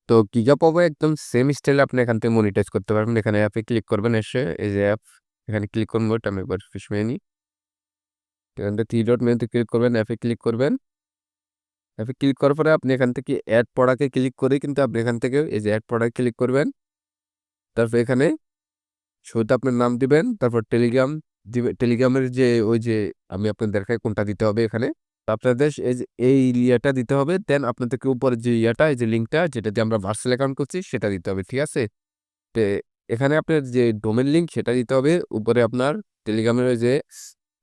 তো গিগাপোপে একদম সেম স্টাইলে আপনি এখান থেকে মনিটাইজ করতে পারবেন। এখানে অ্যাপে ক্লিক করবেন, এসে এই যে অ্যাপ এখানে ক্লিক করুন। ওয়েট আমি একবার রিফ্রেশ মেরে নিই। এখান থেকে 3 ডট মেনুতে ক্লিক করবেন, অ্যাপে ক্লিক করবেন। অ্যাপে ক্লিক করার পরে আপনি এখান থেকে এড প্রোডাক্টে ক্লিক করে কিন্তু আপনি এখান থেকে এই যে এড প্রোডাক্ট ক্লিক করবেন। তারপর এখানে শুরুতে আপনার নাম দিবেন, তারপর টেলিগ্রাম টেলিগ্রামের যে ওই যে আমি আপনাদের দেখাই কোনটা দিতে হবে এখানে। তো আপনাদের এই যে এই ইয়েটা দিতে হবে। দেন আপনাদেরকে উপরে যে ইয়েটা এই যে লিঙ্কটা যেটা দিয়ে আমরা ভার্চুয়াল অ্যাকাউন্ট করছি সেটা দিতে হবে। ঠিক আছে? তো এখানে আপনার যে ডোমেইন লিঙ্ক সেটা দিতে হবে। উপরে আপনার টেলিগ্রামের ওই যে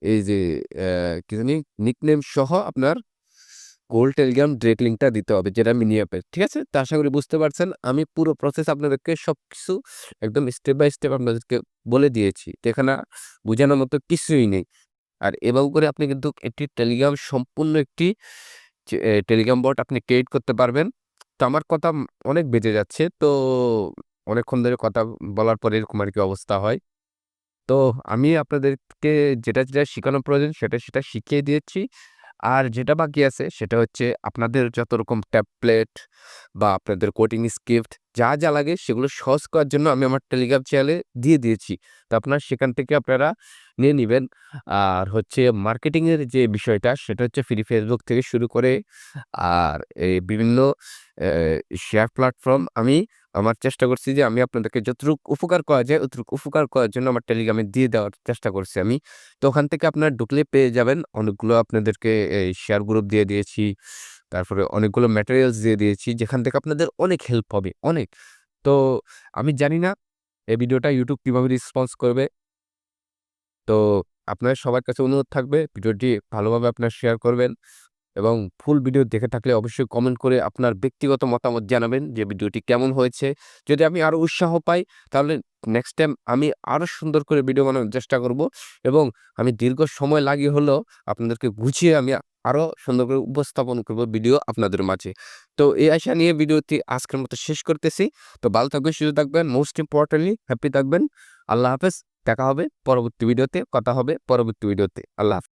এই যে কি জানি নিকনেম সহ আপনার গোল্ড টেলিগ্রাম ডিরেক্ট লিঙ্কটা দিতে হবে যেটা মিনি অ্যাপের। ঠিক আছে? তো আশা করি বুঝতে পারছেন। আমি পুরো প্রসেস আপনাদেরকে সবকিছু একদম স্টেপ বাই স্টেপ আপনাদেরকে বলে দিয়েছি। তো এখানে বোঝানোর মতো কিছুই নেই। আর এভাবে করে আপনি কিন্তু একটি টেলিগ্রাম সম্পূর্ণ একটি টেলিগ্রাম বট আপনি ক্রিয়েট করতে পারবেন। তো আমার কথা অনেক বেঁচে যাচ্ছে। তো অনেকক্ষণ ধরে কথা বলার পরে এরকম আরকি অবস্থা হয়। তো আমি আপনাদেরকে যেটা শিখানো প্রয়োজন সেটা শিখিয়ে দিয়েছি। আর যেটা বাকি আছে সেটা হচ্ছে আপনাদের যত রকম টেমপ্লেট বা আপনাদের কোডিং স্ক্রিপ্ট যা লাগে সেগুলো সহজ করার জন্য আমি আমার টেলিগ্রাম চ্যানেলে দিয়ে দিয়েছি। তো আপনারা সেখান থেকে আপনারা নিয়ে নিবেন। আর হচ্ছে মার্কেটিং এর যে বিষয়টা সেটা হচ্ছে ফ্রি ফেসবুক থেকে শুরু করে আর এই বিভিন্ন শেয়ার প্ল্যাটফর্ম আমি আমার চেষ্টা করছি যে আমি আপনাদেরকে যতটুকু উপকার করা যায় অতটুকু উপকার করার জন্য আমার টেলিগ্রামে দিয়ে দেওয়ার চেষ্টা করছি আমি। তো ওখান থেকে আপনারা ঢুকলে পেয়ে যাবেন। অনেকগুলো আপনাদেরকে এই শেয়ার গ্রুপ দিয়ে দিয়েছি। তারপরে অনেকগুলো ম্যাটেরিয়ালস দিয়ে দিয়েছি যেখান থেকে আপনাদের অনেক হেল্প হবে, অনেক। তো আমি জানি না এই ভিডিওটা YouTube কিভাবে রেসপন্স করবে। তো আপনাদের সবার কাছে অনুরোধ থাকবে ভিডিওটি ভালোভাবে আপনারা শেয়ার করবেন এবং ফুল ভিডিও দেখে থাকলে অবশ্যই কমেন্ট করে আপনার ব্যক্তিগত মতামত জানাবেন যে ভিডিওটি কেমন হয়েছে। যদি আমি আরো উৎসাহ পাই তাহলে নেক্সট টাইম আমি আরো সুন্দর করে ভিডিও বানানোর চেষ্টা করব এবং আমি দীর্ঘ সময় লাগিয়ে হলেও আপনাদেরকে গুছিয়ে আমি আরো সুন্দর করে উপস্থাপন করব ভিডিও আপনাদের মাঝে। তো এই আশা নিয়ে ভিডিওটি আজকের মতো শেষ করতেছি। তো ভালো থাকবেন, সুস্থ থাকবেন, মোস্ট ইম্পর্টেন্টলি হ্যাপি থাকবেন। আল্লাহ হাফেজ। দেখা হবে পরবর্তী ভিডিওতে, কথা হবে পরবর্তী ভিডিওতে। আল্লাহ হাফেজ।